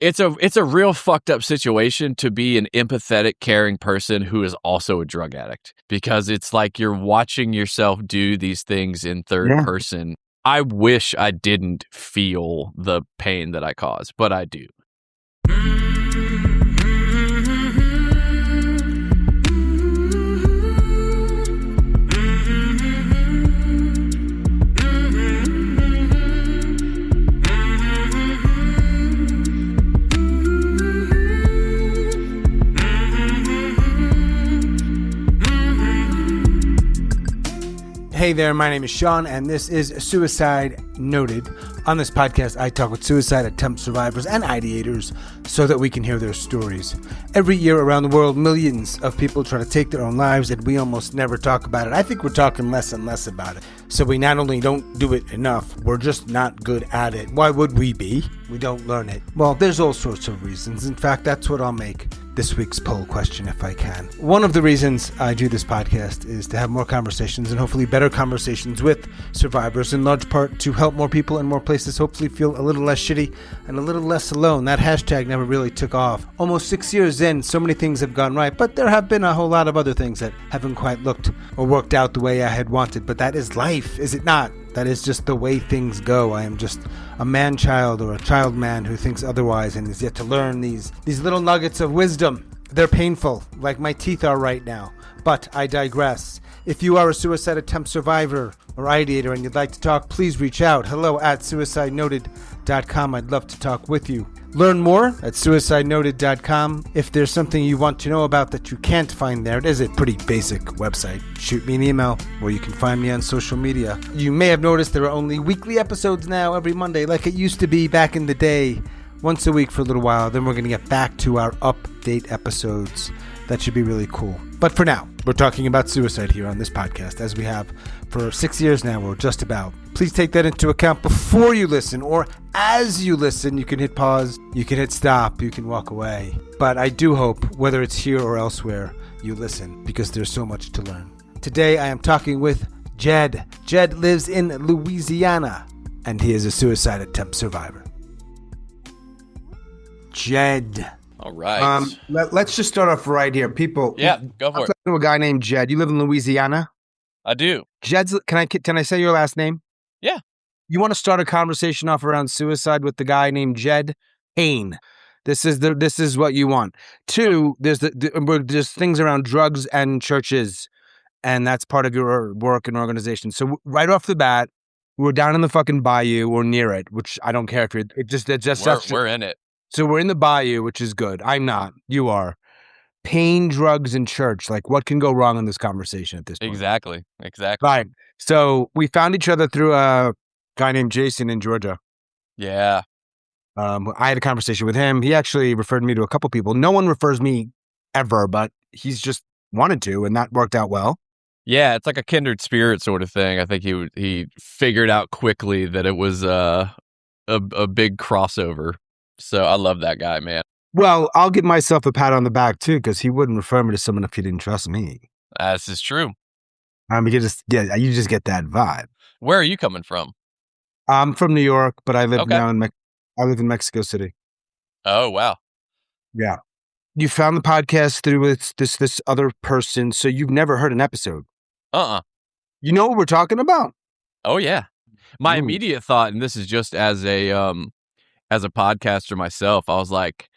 It's a real fucked up situation to be an empathetic, caring person who is also a drug addict, because it's like you're watching yourself do these things in third person. I wish I didn't feel the pain that I cause, but I do. Hey there, my name is Sean, and this is Suicide Noted. On this podcast, I talk with suicide attempt survivors and ideators so that we can hear their stories. Every year around the world, millions of people try to take their own lives, and we almost never talk about it. I think we're talking less and less about it. So we not only don't do it enough, we're just not good at it. Why would we be? We don't learn it. Well, there's all sorts of reasons. In fact, that's what I'll make this week's poll question if I can. One of the reasons I do this podcast is to have more conversations, and hopefully better conversations with survivors, in large part to help more people in more places hopefully feel a little less shitty and a little less alone. That hashtag never really took off. Almost 6 years in, so many things have gone right, but there have been a whole lot of other things that haven't quite looked or worked out the way I had wanted. But that is life, is it not? That is just the way things go. I am just a man-child or a child man who thinks otherwise and is yet to learn these little nuggets of wisdom. They're painful, like my teeth are right now. But I digress. If you are a suicide attempt survivor or ideator and you'd like to talk, please reach out. hello@suicidenoted.com. I'd love to talk with you. Learn more at suicidenoted.com. If there's something you want to know about that you can't find there, it is a pretty basic website. Shoot me an email, or you can find me on social media. You may have noticed there are only weekly episodes now every Monday, like it used to be back in the day. Once a week for a little while, then we're going to get back to our update episodes. That should be really cool. But for now, we're talking about suicide here on this podcast, as we have for 6 years now, or just about. Please take that into account before you listen, or as you listen. You can hit pause, you can hit stop, you can walk away. But I do hope, whether it's here or elsewhere, you listen, because there's so much to learn. Today I am talking with Jed. Jed lives in Louisiana, and he is a suicide attempt survivor. Jed. All right. Let's just start off right here. People. Yeah, go for it. To a guy named Jed. You live in Louisiana? I do. Jed's, can I say your last name? Yeah. You want to start a conversation off around suicide with the guy named Jed Hain. This is what you want. Two, there's things around drugs and churches, and that's part of your work and organization. So right off the bat, we're down in the fucking bayou or near it, which I don't care if you're. We're in it. So we're in the bayou, which is good. I'm not. You are. Pain, drugs, and church. Like, what can go wrong in this conversation at this point? Exactly. Right. So we found each other through a guy named Jason in Georgia. Yeah. I had a conversation with him. He actually referred me to a couple people. No one refers me ever, but he's just wanted to, and that worked out well. Yeah, it's like a kindred spirit sort of thing. I think he figured out quickly that it was a big crossover. So I love that guy, man. Well, I'll give myself a pat on the back, too, because he wouldn't refer me to someone if he didn't trust me. This is true. You just get that vibe. Where are you coming from? I'm from New York, but I live now I live in Mexico City. Oh, wow. Yeah. You found the podcast through this other person, so you've never heard an episode. You know what we're talking about? Oh, yeah. My immediate thought, and this is just as a podcaster myself, I was like,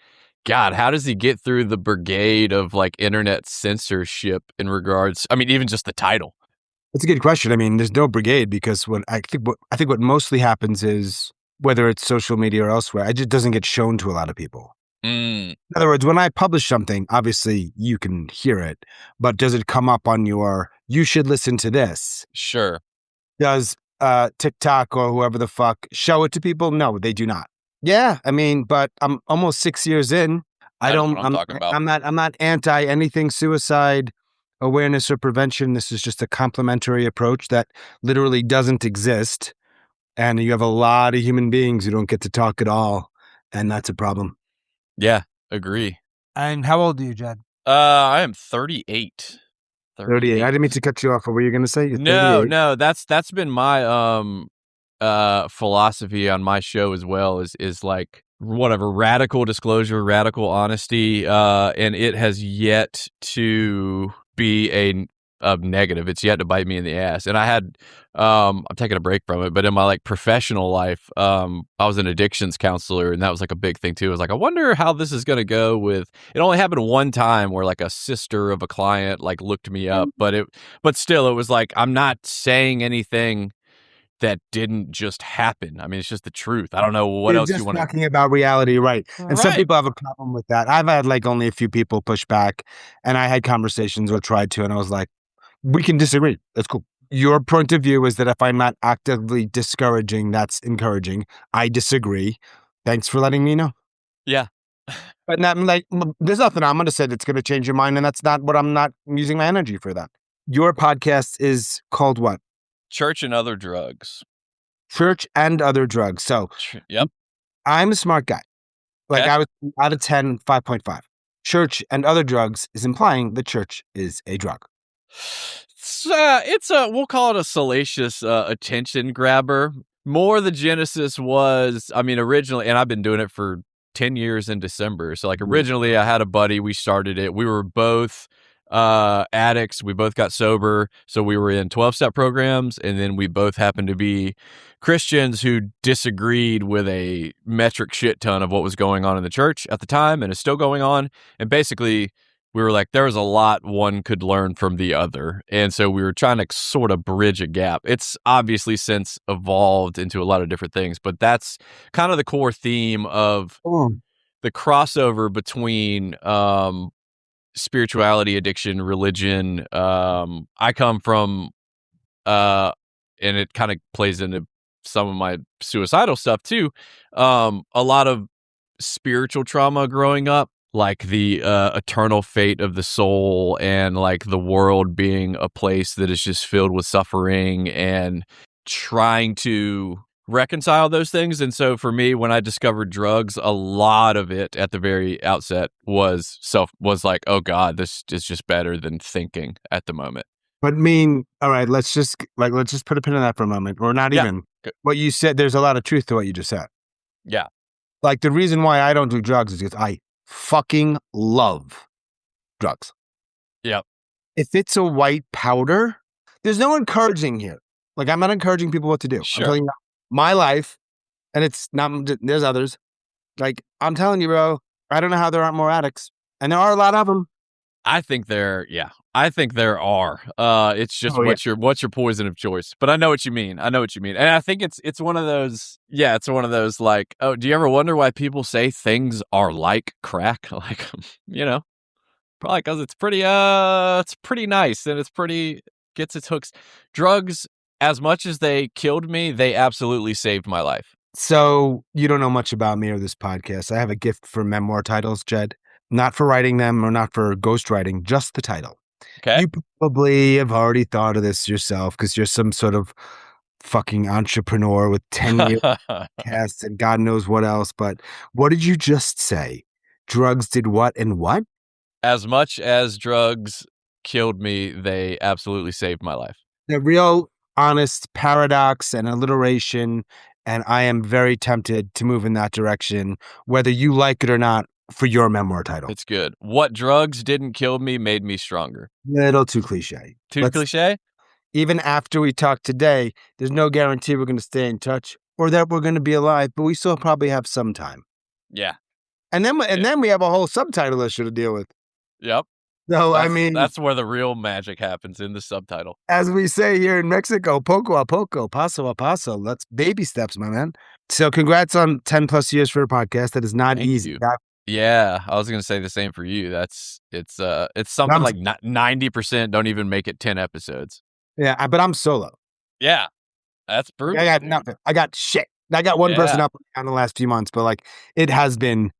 God, how does he get through the brigade of like internet censorship in regards? I mean, even just the title. That's a good question. I mean, there's no brigade because I think what mostly happens is, whether it's social media or elsewhere, it just doesn't get shown to a lot of people. In other words, when I publish something, obviously you can hear it, but does it come up on you should listen to this? Sure. Does TikTok or whoever the fuck show it to people? No, they do not. Yeah, I mean, but I'm almost 6 years in. I'm not anti anything suicide awareness or prevention. This is just a complementary approach that literally doesn't exist. And you have a lot of human beings who don't get to talk at all. And that's a problem. Yeah, agree. And how old are you, Jed? I am 38. 38. I didn't mean to cut you off. What were you going to say? No. That's been my philosophy on my show as well. Is like whatever, radical disclosure, radical honesty, and it has yet to be a negative. It's yet to bite me in the ass. And I had, I'm taking a break from it, but in my like professional life, I was an addictions counselor, and that was like a big thing too. I was like, I wonder how this is going to go with. It only happened one time where like a sister of a client like looked me up, but still, it was like I'm not saying anything that didn't just happen. I mean, it's just the truth. I don't know what You're else you just want to. talking about reality, right? And some Right. people have a problem with that. I've had like only a few people push back, and I had conversations or tried to, and I was like, we can disagree. That's cool. Your point of view is that if I'm not actively discouraging, that's encouraging. I disagree. Thanks for letting me know. Yeah. But not like there's nothing I'm going to say that's going to change your mind, and that's not what I'm not using my energy for that. Your podcast is called what? Church and Other Drugs. Church and Other Drugs. So, yep. I'm a smart guy. Like Okay. I was out of 10, 5.5. Church and Other Drugs is implying the church is a drug. It's a, we'll call it a salacious attention grabber. More the genesis was, I mean, originally, and I've been doing it for 10 years in December. So like originally I had a buddy, we started it. We were both addicts. We both got sober. So we were in 12-step programs, and then we both happened to be Christians who disagreed with a metric shit ton of what was going on in the church at the time and is still going on. And basically we were like, there was a lot one could learn from the other. And so we were trying to sort of bridge a gap. It's obviously since evolved into a lot of different things, but that's kind of the core theme of the crossover between spirituality, addiction, religion. I come from, and it kind of plays into some of my suicidal stuff too. A lot of spiritual trauma growing up, like the eternal fate of the soul, and like the world being a place that is just filled with suffering, and trying to reconcile those things. And so for me, when I discovered drugs, a lot of it at the very outset was like, oh God, this is just better than thinking at the moment. But all right, let's just put a pin in that for a moment. Or not even what you said. There's a lot of truth to what you just said. Yeah. Like the reason why I don't do drugs is because I fucking love drugs. Yep. If it's a white powder, there's no encouraging here. Like I'm not encouraging people what to do. Sure. I'm telling you my life, and it's not, there's others. Like I'm telling you, bro, I don't know how there aren't more addicts. And there are a lot of them. I think there are. It's just what's your poison of choice. But I know what you mean. And I think it's one of those, it's one of those like, oh, do you ever wonder why people say things are like crack? Like, probably because it's pretty nice, and gets its hooks. Drugs, as much as they killed me, they absolutely saved my life. So you don't know much about me or this podcast. I have a gift for memoir titles, Jed. Not for writing them or not for ghostwriting, just the title. Okay. You probably have already thought of this yourself because you're some sort of fucking entrepreneur with 10 years podcasts and God knows what else. But what did you just say? Drugs did what and what? As much as drugs killed me, they absolutely saved my life. The real honest paradox and alliteration, and I am very tempted to move in that direction, whether you like it or not, for your memoir title. It's good. What drugs didn't kill me made me stronger. Little too cliche. Cliche? Even after we talk today, there's no guarantee we're going to stay in touch or that we're going to be alive, but we still probably have some time. Yeah. And then we have a whole subtitle issue to deal with. Yep. So, that's where the real magic happens, in the subtitle. As we say here in Mexico, poco a poco, paso a paso. That's baby steps, my man. So congrats on 10 plus years for a podcast. That is not easy. Yeah, I was going to say the same for you. It's something like 90% don't even make it 10 episodes. Yeah, but I'm solo. Yeah, that's brutal. I got nothing. I got shit. I got one person up in the last few months, but like it has been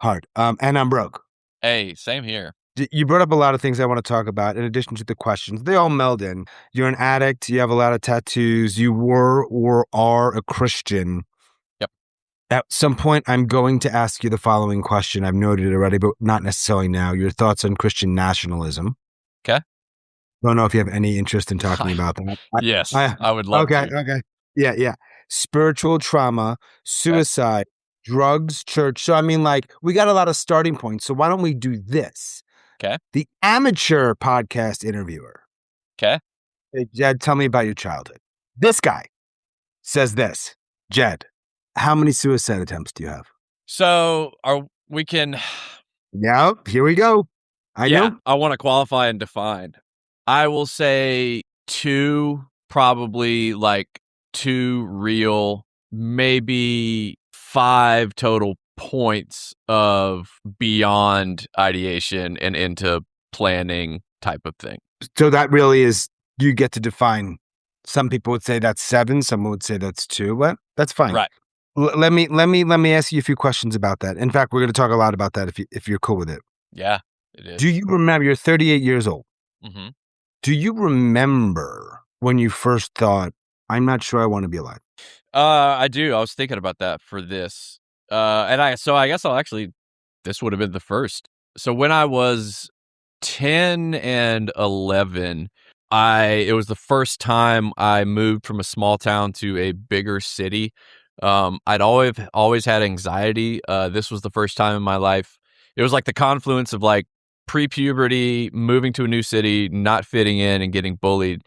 hard. And I'm broke. Hey, same here. You brought up a lot of things I want to talk about in addition to the questions. They all meld in. You're an addict. You have a lot of tattoos. You were or are a Christian. Yep. At some point, I'm going to ask you the following question. I've noted it already, but not necessarily now. Your thoughts on Christian nationalism. Okay. Don't know if you have any interest in talking about that. Yes, I would love to. Okay. Yeah. Spiritual trauma, suicide, drugs, church. So, I mean, like, we got a lot of starting points. So, why don't we do this? Okay. The amateur podcast interviewer. Okay. Hey, Jed, tell me about your childhood. This guy says this. Jed, how many suicide attempts do you have? So we can. Yep, here we go. I know. I want to qualify and define. I will say 2, probably like 2 real, maybe 5 total points of beyond ideation and into planning type of thing. So that really is, you get to define. Some people would say that's 7. Someone would say that's 2. Well, that's fine. Right. Let me ask you a few questions about that. In fact, we're going to talk a lot about that if you're cool with it. Yeah, it is. Do you remember? You're 38 years old. Mm-hmm. Do you remember when you first thought, I'm not sure I want to be alive? I do. I was thinking about that for this. I guess this would have been the first. So when I was 10 and 11, it was the first time I moved from a small town to a bigger city. I'd always had anxiety. This was the first time in my life. It was like the confluence of like pre-puberty, moving to a new city, not fitting in, and getting bullied.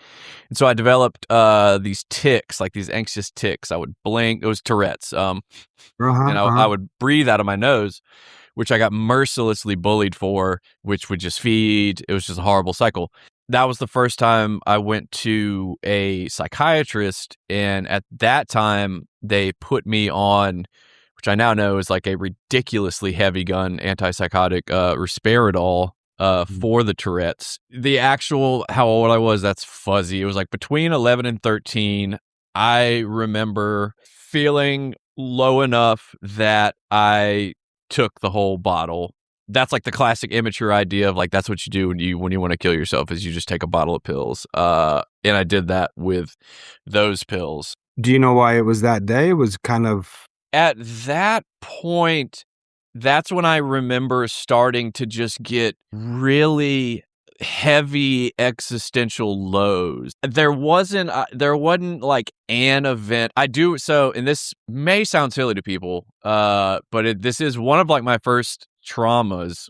And so I developed these tics, like these anxious tics. I would blink. It was Tourette's. And I would breathe out of my nose, which I got mercilessly bullied for, which would just feed. It was just a horrible cycle. That was the first time I went to a psychiatrist. And at that time, they put me on, which I now know is like a ridiculously heavy gun antipsychotic, risperidol, for the Tourette's. The actual, how old I was, that's fuzzy. It was like between 11 and 13. I remember feeling low enough that I took the whole bottle. That's like the classic immature idea of like, that's what you do when you want to kill yourself, is you just take a bottle of pills. And I did that with those pills. Do you know why it was that day? It was kind of... At that point, that's when I remember starting to just get really heavy existential lows. There wasn't like an event. And this may sound silly to people, but this is one of like my first traumas.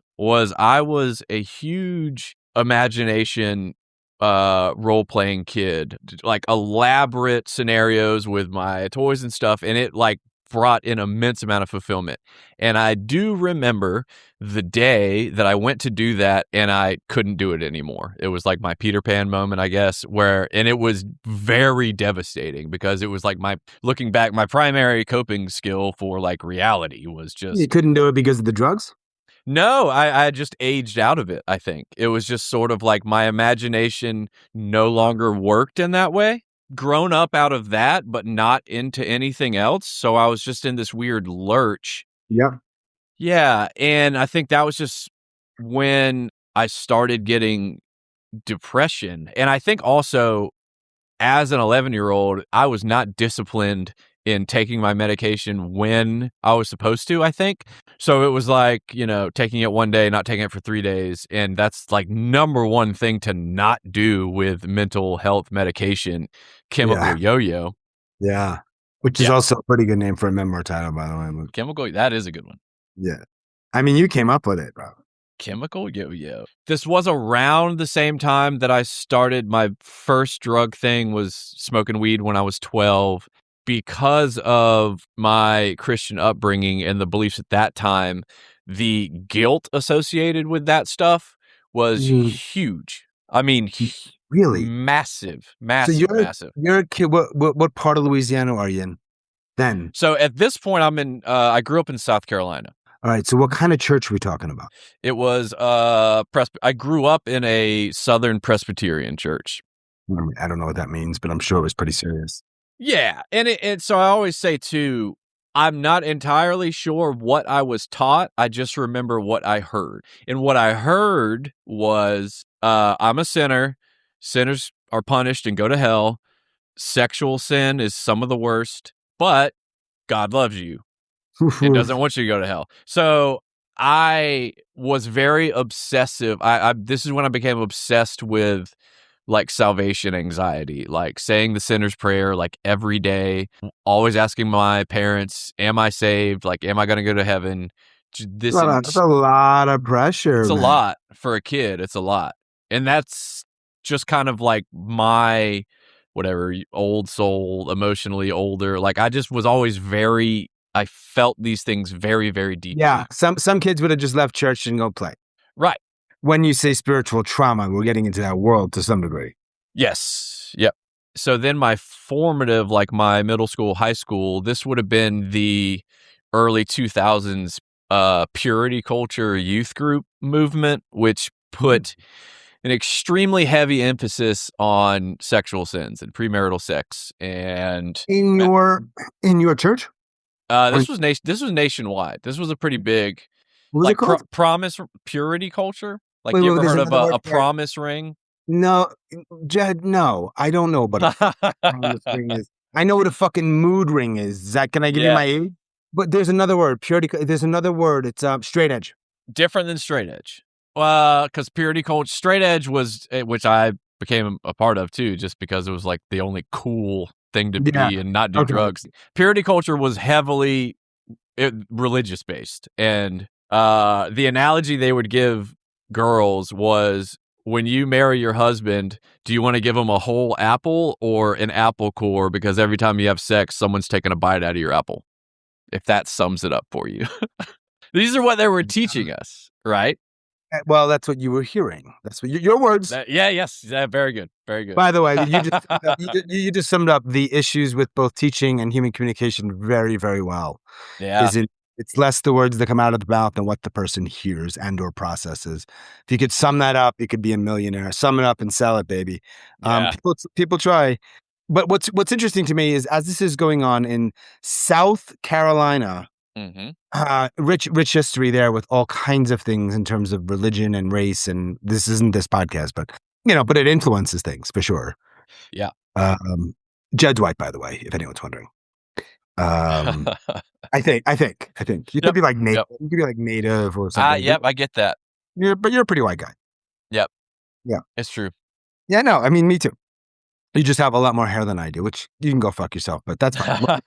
I was a huge imagination role-playing kid, like elaborate scenarios with my toys and stuff, and it like brought an immense amount of fulfillment. And I do remember the day that I went to do that and I couldn't do it anymore. It was like my Peter Pan moment, I guess, and it was very devastating because it was like looking back, my primary coping skill for like reality was just... You couldn't do it because of the drugs? No, I just aged out of it, I think. It was just sort of like my imagination no longer worked in that way. Grown up out of that, but not into anything else. So I was just in this weird lurch. Yeah. Yeah. And I think that was just when I started getting depression. And I think also as an 11-year-old, I was not disciplined in taking my medication when I was supposed to, I think. So it was like, taking it one day, not taking it for 3 days. And that's like number one thing to not do with mental health medication, chemical yo-yo. Yeah. Which is also a pretty good name for a memoir title, by the way. Chemical, that is a good one. Yeah. I mean, you came up with it, bro. Chemical yo-yo. This was around the same time that I started my first drug thing, was smoking weed when I was 12. Because of my Christian upbringing and the beliefs at that time, the guilt associated with that stuff was huge. I mean, really massive. So you're a kid. What part of Louisiana are you in then? So at this point, I grew up in South Carolina. All right. So what kind of church are we talking about? It was I grew up in a Southern Presbyterian church. I don't know what that means, but I'm sure it was pretty serious. Yeah, and so I always say too, I'm not entirely sure what I was taught. I just remember what I heard. And what I heard was, I'm a sinner. Sinners are punished and go to hell. Sexual sin is some of the worst, but God loves you and doesn't want you to go to hell. So I was very obsessive. This is when I became obsessed with like salvation anxiety, like saying the sinner's prayer like every day, always asking my parents, am I saved? Like, am I going to go to heaven? This That's a lot of pressure, It's a man. lot for a kid. It's a lot. And that's just kind of like my whatever old soul, emotionally older. Like I just was always I felt these things very, very deeply. Yeah. Some kids would have just left church and go play. Right. When you say spiritual trauma, we're getting into that world to some degree. Yes. Yep. So then my formative, like my middle school, high school, this would have been the early 2000s purity culture youth group movement, which put an extremely heavy emphasis on sexual sins and premarital sex. And in your church, this was nationwide. This was a pretty big, what was it called? promise purity culture. Like Wait, you ever there's heard of another word a for it. promise ring? No, Jed, no, I don't know what a promise ring is. I know what a fucking mood ring is. Zach, can I give you my age? But there's another word, purity. There's another word. It's straight edge. Different than straight edge. Because purity culture, straight edge was, which I became a part of too, just because it was like the only cool thing to be and not do drugs. Purity culture was heavily religious based, and the analogy they would give girls was, when you marry your husband, do you want to give him a whole apple or an apple core? Because every time you have sex, someone's taking a bite out of your apple. If that sums it up for you. These are what they were teaching us, right? Well, that's what you were hearing. That's what your words. Yes. Very good. Very good. By the way, you just summed up the issues with both teaching and human communication very, very well. Yeah. It's less the words that come out of the mouth than what the person hears and or processes. If you could sum that up, you could be a millionaire. Sum it up and sell it, baby. Yeah. People try. But what's interesting to me is, as this is going on in South Carolina, rich history there with all kinds of things in terms of religion and race. And this isn't this podcast, but but it influences things for sure. Yeah. Jed's white, by the way, if anyone's wondering. I think you could be like native. You could be like native or something. Yep, I get that. But you're a pretty white guy. Yep. Yeah, it's true. Yeah, no, I mean, me too. You just have a lot more hair than I do, which you can go fuck yourself. But that's fine.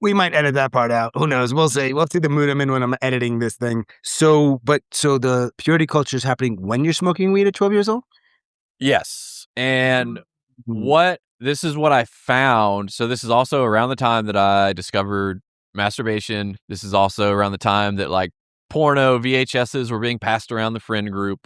we might edit that part out. Who knows? We'll see. We'll see the mood I'm in when I'm editing this thing. So the purity culture is happening when you're smoking weed at 12 years old. Yes, and this is what I found. So this is also around the time that I discovered masturbation. This is also around the time that like porno VHSs were being passed around the friend group.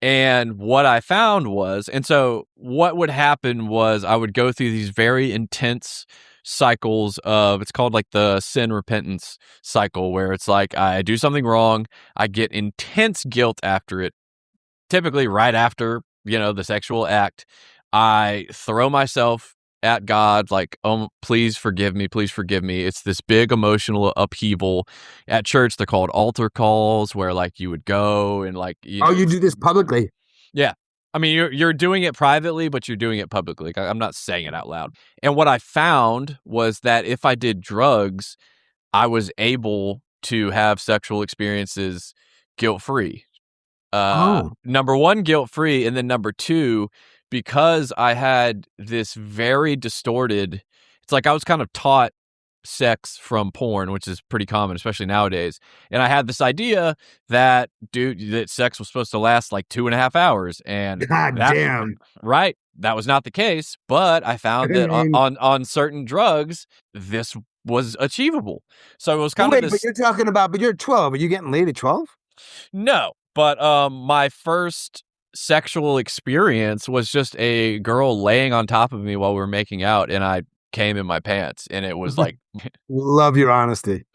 And what I found was, and so what would happen was I would go through these very intense cycles of, it's called like the sin repentance cycle, where it's like I do something wrong, I get intense guilt after it, typically right after, the sexual act. I throw myself at God, like, oh, please forgive me. It's this big emotional upheaval. At church, they're called altar calls, where like you would go and like, you do this publicly. Yeah. I mean, you're doing it privately, but you're doing it publicly. Like, I'm not saying it out loud. And what I found was that if I did drugs, I was able to have sexual experiences guilt-free. Number one, guilt-free, and then number two, because I had this very distorted, it's like I was kind of taught sex from porn, which is pretty common, especially nowadays. And I had this idea that, that sex was supposed to last like 2.5 hours. And damn. Right. That was not the case. But I found that on certain drugs, this was achievable. So it was kind of this. But you're talking about, but you're 12. Are you getting laid at 12? No. But my first sexual experience was just a girl laying on top of me while we were making out, and I came in my pants, and it was like, love your honesty.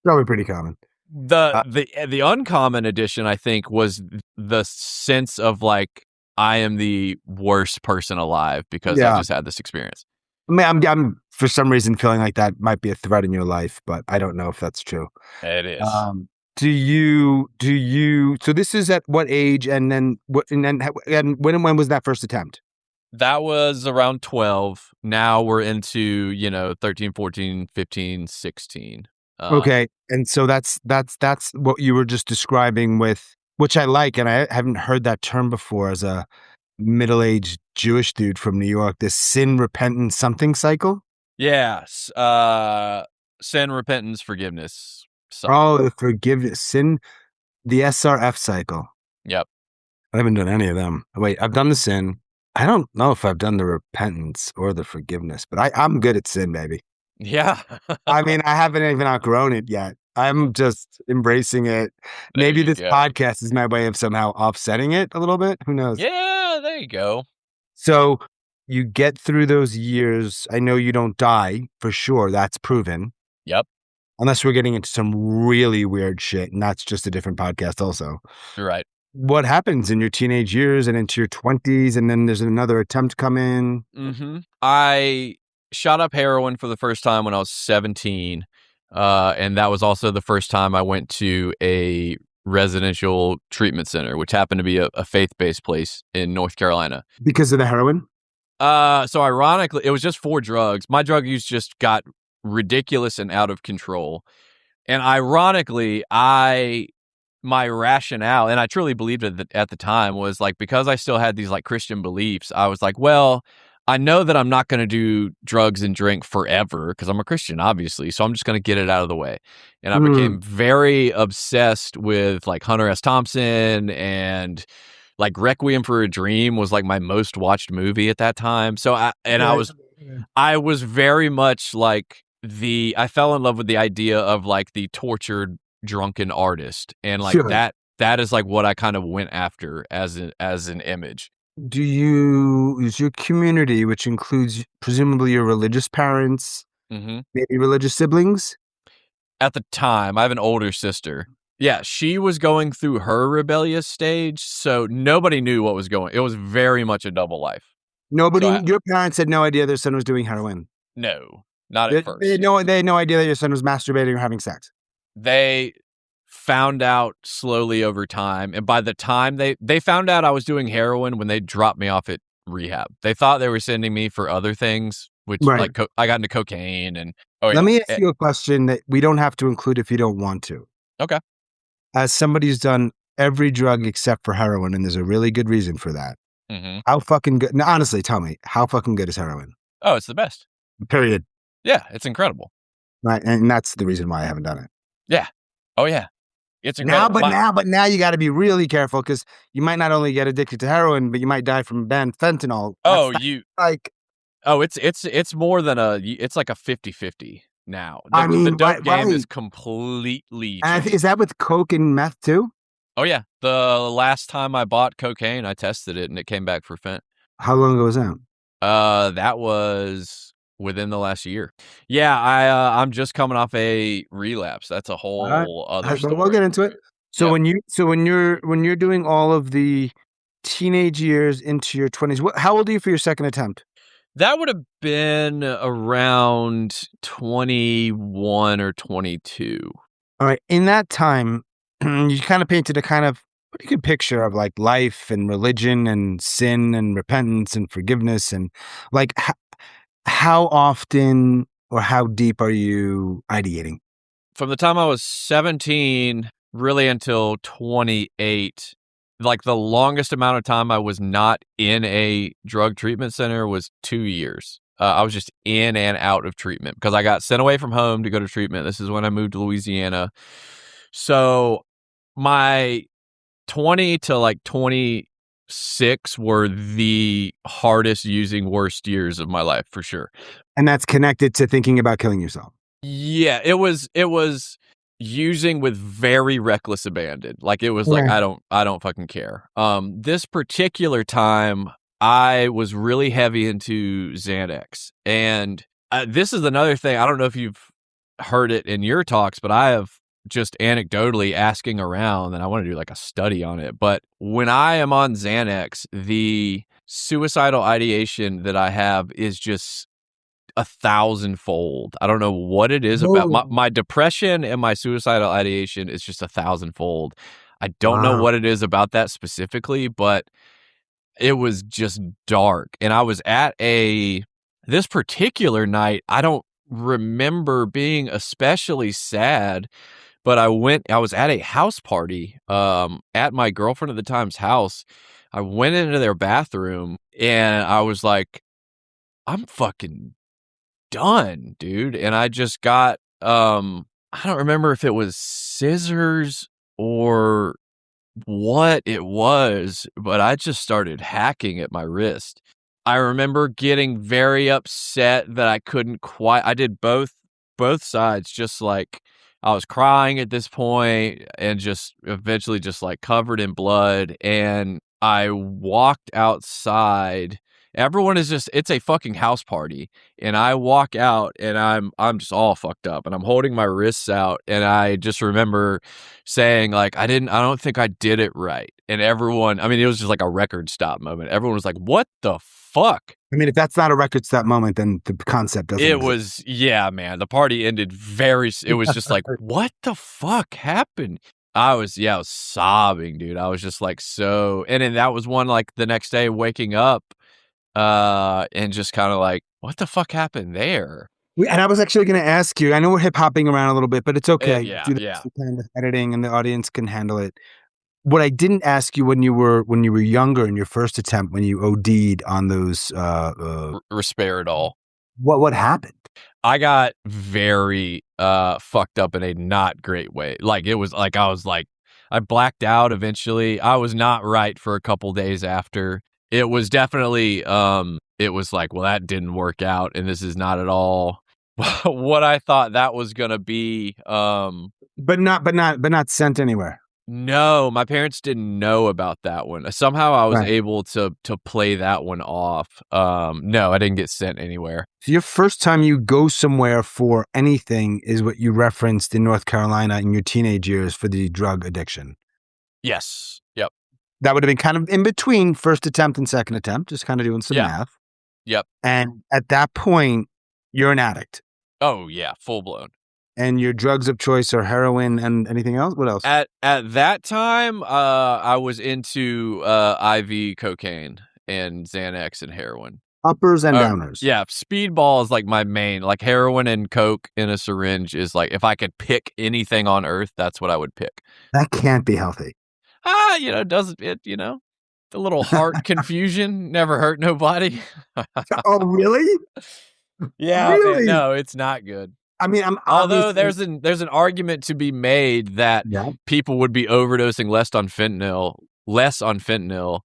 Probably pretty common. The uncommon edition, I think, was the sense of like, I am the worst person alive because I just had this experience. I mean, I'm for some reason feeling like that might be a threat in your life, but I don't know if that's true. It is. Do you, so this is at what age, and when was that first attempt? That was around 12. Now we're into, 13, 14, 15, 16. Okay. And so that's what you were just describing with, which I like, and I haven't heard that term before, as a middle-aged Jewish dude from New York, this sin, repentance, something cycle. Yes. Sin, repentance, forgiveness. Oh, the forgiveness, sin, the SRF cycle. Yep. I haven't done any of them. Wait, I've done the sin. I don't know if I've done the repentance or the forgiveness, but I'm good at sin, baby. Yeah. I mean, I haven't even outgrown it yet. I'm just embracing it. Maybe this podcast is my way of somehow offsetting it a little bit. Who knows? Yeah, there you go. So you get through those years. I know you don't die for sure. That's proven. Yep. Unless we're getting into some really weird shit. And that's just a different podcast also. You're right. What happens in your teenage years and into your 20s? And then there's another attempt come in. Mm-hmm. I shot up heroin for the first time when I was 17. And that was also the first time I went to a residential treatment center, which happened to be a faith-based place in North Carolina. Because of the heroin? So ironically, it was just 4 drugs. My drug use just got ridiculous and out of control. And ironically, my rationale, and I truly believed it at the time, was like, because I still had these like Christian beliefs, I was like, well, I know that I'm not going to do drugs and drink forever because I'm a Christian, obviously. So I'm just going to get it out of the way. And I became very obsessed with like Hunter S. Thompson, and like Requiem for a Dream was like my most watched movie at that time. So I was very much like I fell in love with the idea of like the tortured drunken artist, and like that is like what I kind of went after as an image. Is your community, which includes presumably your religious parents, maybe religious siblings? At the time, I have an older sister. Yeah, she was going through her rebellious stage, so nobody knew what was going. It was very much a double life. Your parents had no idea their son was doing heroin? No, not at first. They had no idea that your son was masturbating or having sex? They found out slowly over time, and by the time they found out I was doing heroin when they dropped me off at rehab. They thought they were sending me for other things, which like I got into cocaine and Let me ask you a question that we don't have to include if you don't want to. Okay. As somebody who's done every drug except for heroin, and there's a really good reason for that. How fucking good? Now, honestly, tell me, how fucking good is heroin? Oh, it's the best. Period. Yeah, it's incredible. Right, and that's the reason why I haven't done it. Yeah. Oh yeah. It's incredible. But now you got to be really careful, because you might not only get addicted to heroin, but you might die from fentanyl. It's more than it's like a 50-50 now. The dope game is completely changed. Is that with coke and meth too? Oh yeah. The last time I bought cocaine, I tested it and it came back for fent. How long ago was that? That was within the last year. Yeah, I'm just coming off a relapse. That's a whole other story. We'll get into it. So when you're doing all of the teenage years into your 20s, how old are you for your second attempt? That would have been around 21 or 22. All right. In that time, you kind of painted a kind of pretty good picture of like life and religion and sin and repentance and forgiveness, and like how often or how deep are you ideating? From the time I was 17, really until 28, like the longest amount of time I was not in a drug treatment center was 2 years. I was just in and out of treatment because I got sent away from home to go to treatment. This is when I moved to Louisiana. So my 20 to like 26 were the hardest using worst years of my life for sure. And that's connected to thinking about killing yourself. Yeah, it was using with very reckless abandon. Like it was like I don't fucking care. This particular time I was really heavy into Xanax. And this is another thing. I don't know if you've heard it in your talks, but I have just anecdotally asking around, and I want to do like a study on it. But when I am on Xanax, the suicidal ideation that I have is just 1,000-fold. I don't know what it is about my depression, and my suicidal ideation is just 1,000-fold. I don't know what it is about that specifically, but it was just dark. And I was at this particular night, I don't remember being especially sad, but I was at a house party at my girlfriend at the time's house. I went into their bathroom and I was like, I'm fucking done, dude. And I just got, I don't remember if it was scissors or what it was, but I just started hacking at my wrist. I remember getting very upset that I couldn't quite, I did both sides, just like I was crying at this point and just eventually just like covered in blood. And I walked outside. Everyone is just, it's a fucking house party. And I walk out and I'm just all fucked up and I'm holding my wrists out. And I just remember saying like, I don't think I did it right. And everyone, I mean, it was just like a record stop moment. Everyone was like, what the fuck? I mean, if that's not a record stop moment, then the concept doesn't It exist. was, yeah, man. The party ended it was just like, what the fuck happened? I was sobbing, dude. I was just like, and then that was one, like the next day waking up, and just kind of like, what the fuck happened there? And I was actually going to ask you, I know we're hip hopping around a little bit, but it's okay. Yeah. Kind of editing and the audience can handle it. What I didn't ask you when you were younger in your first attempt, when you OD'd on those Risperidol. What happened? I got very fucked up in a not great way. Like it was like I blacked out eventually. I was not right for a couple days after. It was definitely it was like, well, that didn't work out and this is not at all what I thought that was going to be. But not sent anywhere. No, my parents didn't know about that one. Somehow I was able to play that one off. No, I didn't get sent anywhere. So your first time you go somewhere for anything is what you referenced in North Carolina in your teenage years for the drug addiction. Yes. Yep. That would have been kind of in between first attempt and second attempt, just kind of doing some math. Yep. And at that point, you're an addict. Oh, yeah, full blown. And your drugs of choice are heroin and anything else? What else? At that time, I was into IV cocaine and Xanax and heroin. Uppers and downers. Yeah, speedball is like my main. Like heroin and coke in a syringe is like, if I could pick anything on earth, that's what I would pick. That can't be healthy. Doesn't it, the little heart confusion never hurt nobody. Oh, really? Yeah, really? Man, no, it's not good. I mean, although there's an argument to be made that people would be overdosing less on fentanyl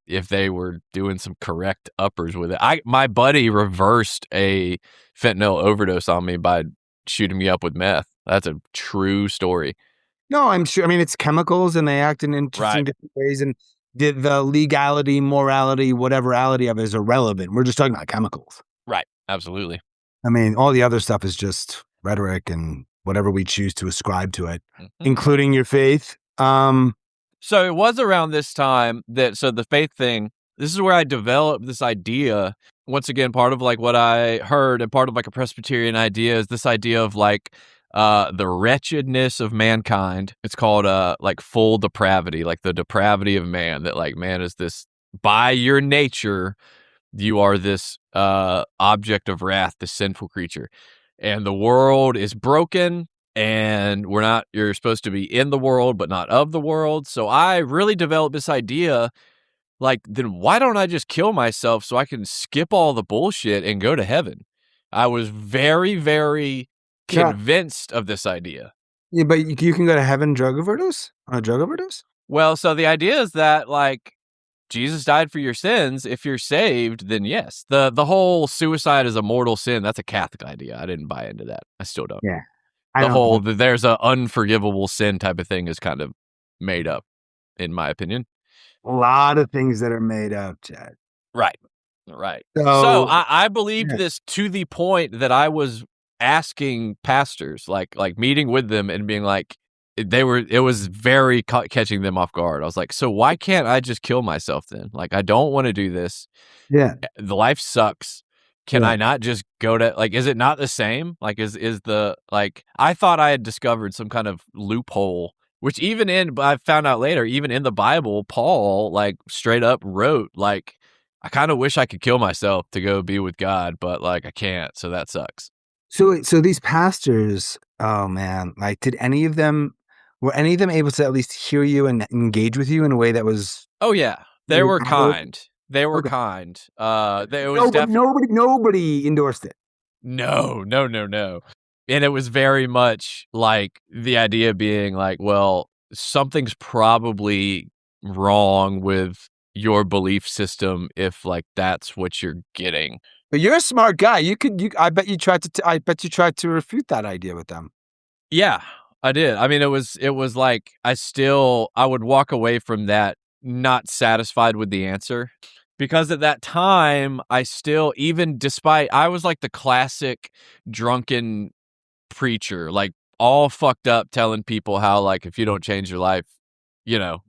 if they were doing some correct uppers with it. My buddy reversed a fentanyl overdose on me by shooting me up with meth. That's a true story. No, I'm sure. I mean, it's chemicals and they act in interesting different ways. And the legality, morality, whateverality of it is irrelevant. We're just talking about chemicals. Right. Absolutely. I mean, all the other stuff is just rhetoric and whatever we choose to ascribe to it, including your faith. So it was around this time so the faith thing, this is where I developed this idea. Once again, part of like what I heard and part of like a Presbyterian idea is this idea of like the wretchedness of mankind. It's called like full depravity, like the depravity of man, that like man is this, by your nature, you are this object of wrath, this sinful creature. And the world is broken and you're supposed to be in the world, but not of the world. So I really developed this idea, like, then why don't I just kill myself so I can skip all the bullshit and go to heaven? I was very, very convinced of this idea. Yeah, but you can go to heaven on a drug overdose? Well, so the idea is that, like, Jesus died for your sins. If you're saved, then yes. The whole suicide is a mortal sin, that's a Catholic idea. I didn't buy into that. I still don't. Yeah. There's a unforgivable sin type of thing is kind of made up, in my opinion. A lot of things that are made up, Chad. Right. So I believed this to the point that I was asking pastors, like meeting with them and being like, it was very catching them off guard. I was like, so why can't I just kill myself then? Like, I don't want to do this. Yeah. The life sucks. Can I not just go to, like, is it not the same? Like, I thought I had discovered some kind of loophole, which I found out later, even in the Bible, Paul, like, straight up wrote, like, I kind of wish I could kill myself to go be with God, but, like, I can't, so that sucks. So these pastors, oh man, like, did any of them, Were any of them able to at least hear you and engage with you in a way that was? Oh yeah, they were kind. They were Okay. kind. It was Nobody endorsed it. No. And it was very much like the idea being like, well, something's probably wrong with your belief system if like that's what you're getting. But you're a smart guy. I bet you tried to refute that idea with them. Yeah, I did. I mean, it was like I would walk away from that not satisfied with the answer because at that time I still, even despite, I was like the classic drunken preacher, like all fucked up telling people how like if you don't change your life, you know,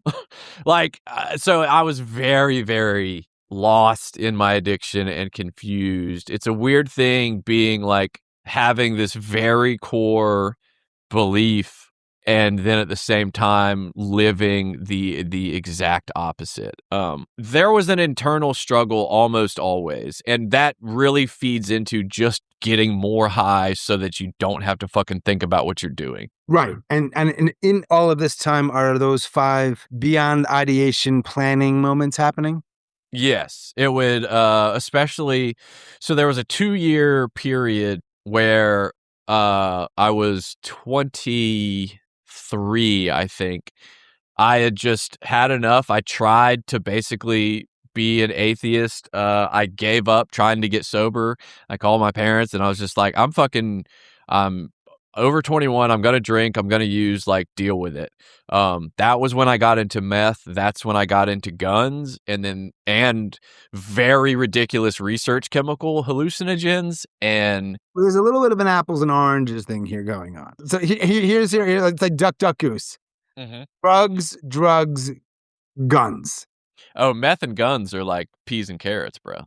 so I was very, very lost in my addiction and confused. It's a weird thing being like having this very core belief and then at the same time living the exact opposite. There was an internal struggle almost always, and that really feeds into just getting more high so that you don't have to fucking think about what you're doing. Right. And in all of this time, are those 5 beyond ideation planning moments happening? Yes, it would, especially, so there was a 2-year period where I was 23, I think. I had just had enough. I tried to basically be an atheist. I gave up trying to get sober. I called my parents and I was just like, I'm over 21. I'm going to drink. I'm going to use, like, deal with it. That was when I got into meth. That's when I got into guns and very ridiculous research chemical hallucinogens. And Well, there's a little bit of an apples and oranges thing here going on. So here's it's like duck, duck, goose. mm-hmm. Drugs, guns. Oh, meth and guns are like peas and carrots, bro.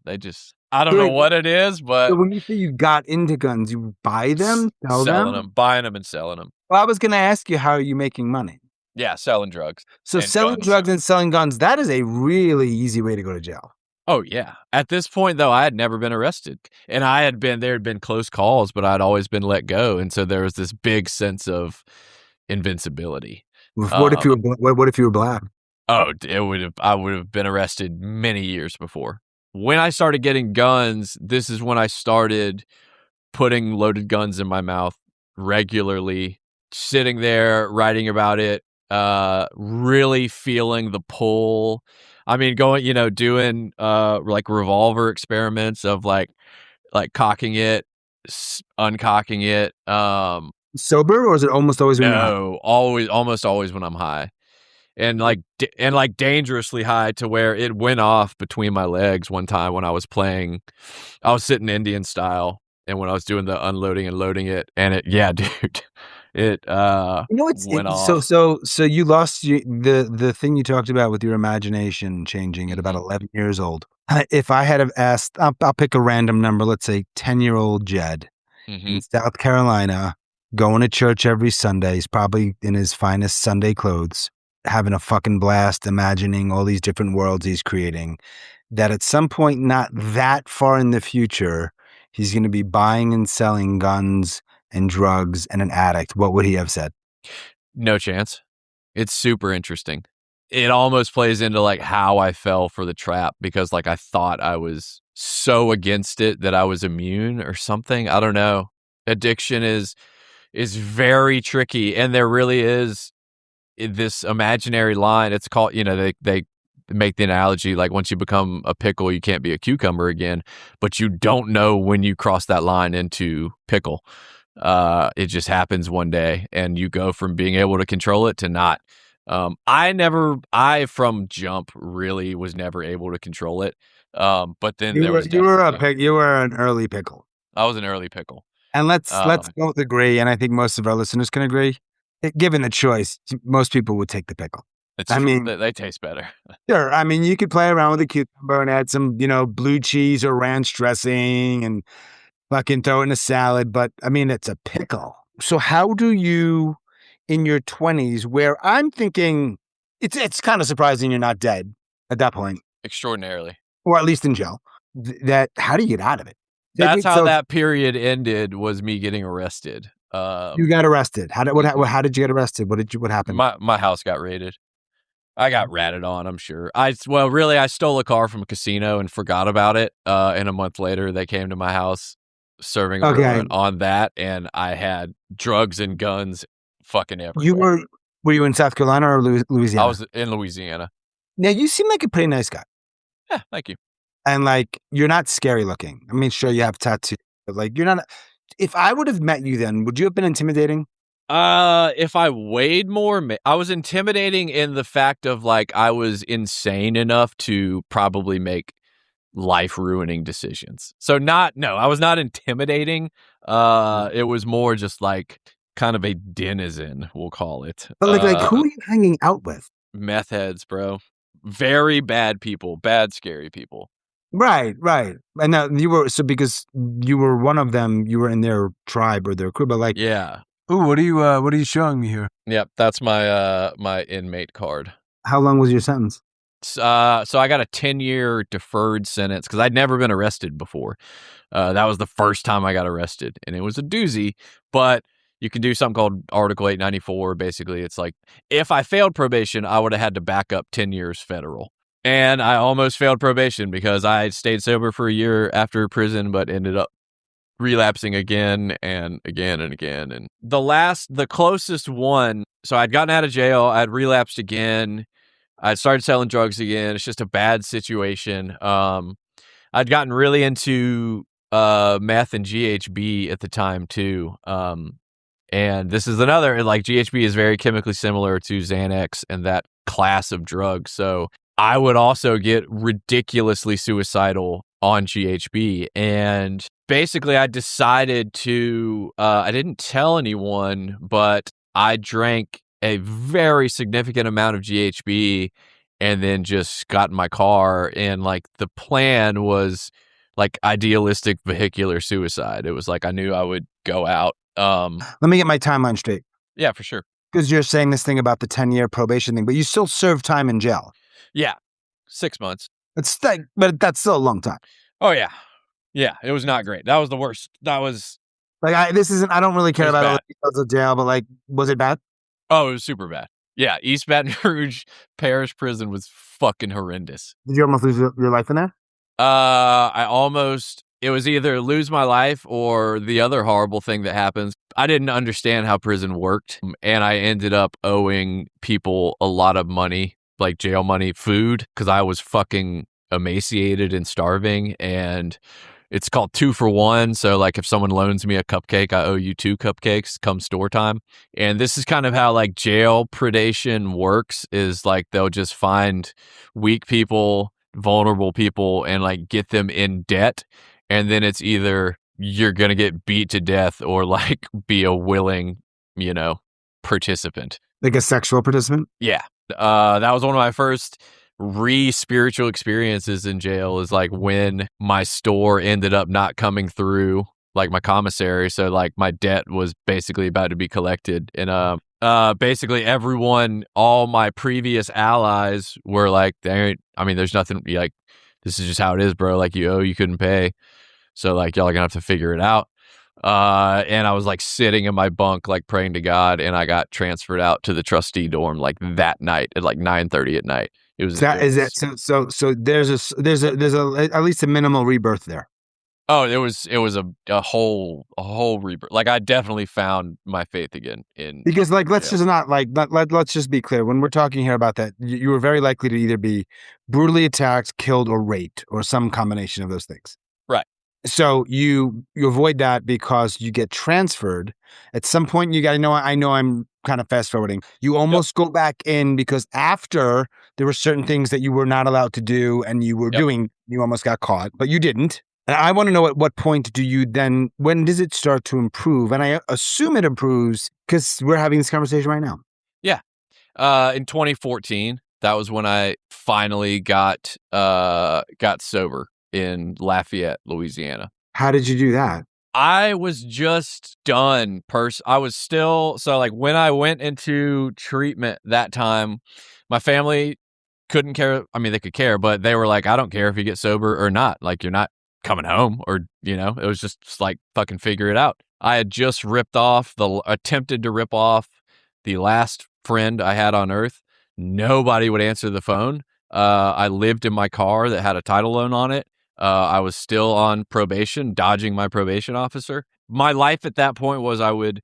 I don't know what it is, but so when you say you got into guns, you buy them, selling them, buying them and selling them. Well, I was going to ask you, how are you making money? Yeah, selling drugs. So selling drugs and selling guns, that is a really easy way to go to jail. Oh, yeah. At this point, though, I had never been arrested. And there had been close calls, but I'd always been let go. And so there was this big sense of invincibility. What if you were black? Oh, I would have been arrested many years before. When I started getting guns, this is when I started putting loaded guns in my mouth regularly, sitting there writing about it, really feeling the pull. I mean, doing like revolver experiments of like cocking it, uncocking it. Sober, or is it almost always when you're high? Almost always when I'm high. And like dangerously high to where it went off between my legs one time when I was sitting Indian style, and when I was doing the unloading and loading it, and dude, it went off. So you lost the thing you talked about with your imagination changing at about 11 years old. If I had have asked, I'll pick a random number, let's say 10-year-old Jed in South Carolina, going to church every Sunday. He's probably in his finest Sunday clothes, having a fucking blast, imagining all these different worlds he's creating, that at some point, not that far in the future, he's going to be buying and selling guns and drugs and an addict. What would he have said? No chance. It's super interesting. It almost plays into like how I fell for the trap, because like I thought I was so against it that I was immune or something. I don't know. Addiction is very tricky, and there really is this imaginary line. It's called, they make the analogy like once you become a pickle, you can't be a cucumber again, but you don't know when you cross that line into pickle. It just happens one day, and you go from being able to control it to not. I from jump really was never able to control it. But then you were an early pickle. I was an early pickle. And let's both agree, and I think most of our listeners can agree, given the choice, most people would take the pickle. I mean, they taste better. Sure. I mean, you could play around with a cucumber and add some, blue cheese or ranch dressing and fucking throw it in a salad. But I mean, it's a pickle. So how do you, in your 20s, where I'm thinking it's kind of surprising you're not dead at that point. Extraordinarily. Or at least in jail. How do you get out of it? That's how that period ended, was me getting arrested. You got arrested. How did you get arrested? What happened? My house got raided. I got ratted on, I'm sure. I stole a car from a casino and forgot about it. And a month later, they came to my house serving a warrant on that, and I had drugs and guns fucking everywhere. Were you in South Carolina or Louisiana? I was in Louisiana. Now, you seem like a pretty nice guy. Yeah, thank you. And, like, you're not scary looking. I mean, sure, you have tattoos, but, like, you're not. If I would have met you then, would you have been intimidating? If I weighed more, I was intimidating in the fact of, like, I was insane enough to probably make life-ruining decisions. So I was not intimidating. It was more just, like, kind of a denizen, we'll call it. But, like, who are you hanging out with? Meth heads, bro. Very bad people. Bad, scary people. Right. And now because you were one of them, you were in their tribe or their crew, but, like, yeah. Ooh, what are you showing me here? Yep, that's my my inmate card. How long was your sentence? So I got a 10-year deferred sentence because I'd never been arrested before. That was the first time I got arrested, and it was a doozy. But you can do something called Article 894. Basically, it's like if I failed probation, I would have had to back up 10 years federal. And I almost failed probation because I stayed sober for a year after prison, but ended up relapsing again and again and again. And the closest one, so I'd gotten out of jail, I'd relapsed again, I'd started selling drugs again. It's just a bad situation. I'd gotten really into meth and GHB at the time too. And this is another, like, GHB is very chemically similar to Xanax and that class of drugs. So I would also get ridiculously suicidal on GHB. And basically, I decided to, I didn't tell anyone, but I drank a very significant amount of GHB and then just got in my car. And, like, the plan was, like, idealistic vehicular suicide. It was like I knew I would go out. Let me get my timeline straight. Yeah, for sure. Because you're saying this thing about the 10-year probation thing, but you still serve time in jail. Yeah, 6 months. But that's still a long time. Oh, yeah. Yeah, it was not great. That was the worst. That was... Like, I don't really care about all the details of jail, but, like, was it bad? Oh, it was super bad. Yeah, East Baton Rouge Parish Prison was fucking horrendous. Did you almost lose your life in there? It was either lose my life or the other horrible thing that happens. I didn't understand how prison worked, and I ended up owing people a lot of money, like jail money, food, because I was fucking emaciated and starving, and it's called 2 for 1. So, like, if someone loans me a cupcake, I owe you 2 cupcakes come store time. And this is kind of how, like, jail predation works, is like they'll just find weak people, vulnerable people, and, like, get them in debt. And then it's either you're going to get beat to death or, like, be a willing, participant. Like a sexual participant? Yeah. That was one of my first spiritual experiences in jail, is like when my store ended up not coming through, like my commissary. So, like, my debt was basically about to be collected. And basically everyone, all my previous allies were like, there's nothing, like, this is just how it is, bro. Like, you couldn't pay. So, like, y'all are gonna have to figure it out. And I was, like, sitting in my bunk, like, praying to God, and I got transferred out to the trustee dorm, like, that night at like 9:30 at night. It was so there's at least a minimal rebirth there. Oh, it was a whole rebirth. Like, I definitely found my faith again because, like, let's just be clear. When we're talking here about that, you were very likely to either be brutally attacked, killed, or raped, or some combination of those things. Right. So you avoid that because you get transferred. At some point, you got to know. I know I'm kind of fast forwarding. You almost go back in because after there were certain things that you were not allowed to do, and you were doing. You almost got caught, but you didn't. And I want to know, at what point do you then? When does it start to improve? And I assume it improves because we're having this conversation right now. Yeah. In 2014, that was when I finally got sober in Lafayette, Louisiana. How did you do that? I was just done. I was still, so, like, when I went into treatment that time, my family couldn't care. I mean, they could care, but they were like, I don't care if you get sober or not. Like, you're not coming home, or, it was just like, fucking figure it out. I had just attempted to rip off the last friend I had on earth. Nobody would answer the phone. I lived in my car that had a title loan on it. I was still on probation, dodging my probation officer. My life at that point was I would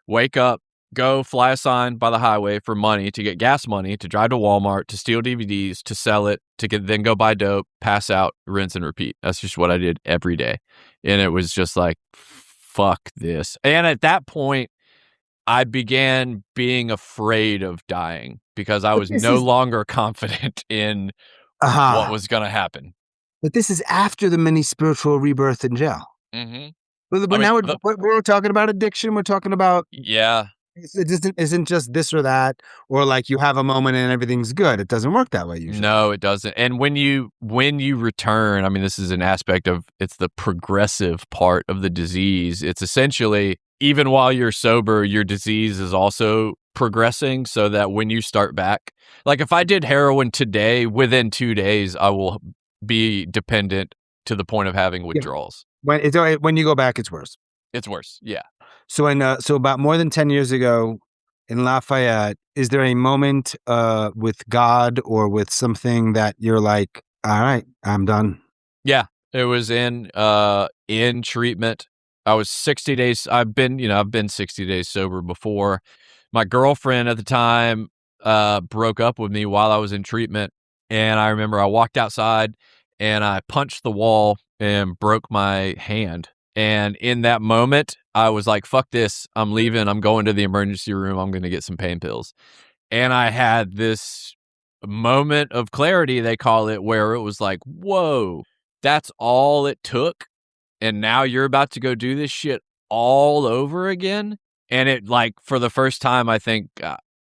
wake up, go fly a sign by the highway for money to get gas money, to drive to Walmart, to steal DVDs, to sell it, then go buy dope, pass out, rinse and repeat. That's just what I did every day. And it was just like, fuck this. And at that point, I began being afraid of dying because I was no longer confident in what was going to happen. But this is after the mini spiritual rebirth in jail. Mm-hmm. But now we're talking about addiction. We're talking about it isn't just this or that, or like you have a moment and everything's good. It doesn't work that way usually. No, it doesn't. And when you return, I mean, this is an aspect of it's the progressive part of the disease. It's essentially even while you're sober, your disease is also progressing, so that when you start back, like if I did heroin today, within 2 days, I will be dependent to the point of having withdrawals. When you go back, it's worse. It's worse. Yeah. So about more than 10 years ago in Lafayette, is there a moment with God or with something that you're like, all right, I'm done? Yeah, it was in treatment. I was 60 days. I've been 60 days sober before. My girlfriend at the time broke up with me while I was in treatment. And I remember I walked outside and I punched the wall and broke my hand. And in that moment, I was like, fuck this. I'm leaving. I'm going to the emergency room. I'm going to get some pain pills. And I had this moment of clarity, they call it, where it was like, whoa, that's all it took. And now you're about to go do this shit all over again. And it, like, for the first time, I think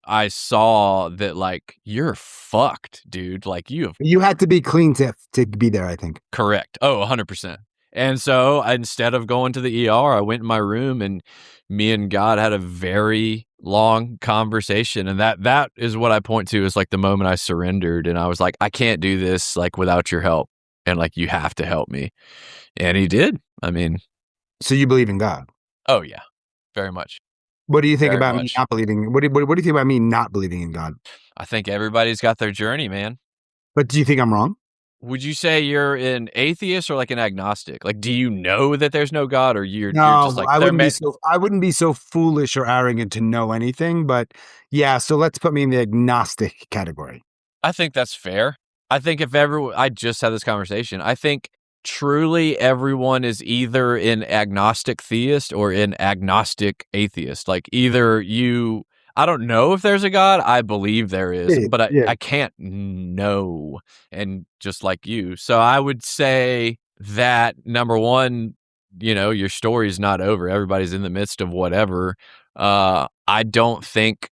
I saw that, like, you're fucked, dude. Like, you had to be clean to be there, I think. Correct. Oh, 100%. And so instead of going to the ER, I went in my room and me and God had a very long conversation. And that is what I point to as like the moment I surrendered. And I was like, I can't do this like without your help. And like, you have to help me. And he did. I mean. So you believe in God? Oh, yeah. Very much. What do you think about me not believing? What do you think about me not believing in God? I think everybody's got their journey, man. But do you think I'm wrong? Would you say you're an atheist or like an agnostic? Like, do you know that there's no God, or you're just like, I wouldn't be so foolish or arrogant to know anything, but yeah, so let's put me in the agnostic category. I think that's fair. I think I just had this conversation. I think truly everyone is either an agnostic theist or an agnostic atheist. Like I don't know if there's a God. I believe there is, but I can't know. And just like you. So I would say that, number one, your story is not over. Everybody's in the midst of whatever. I don't think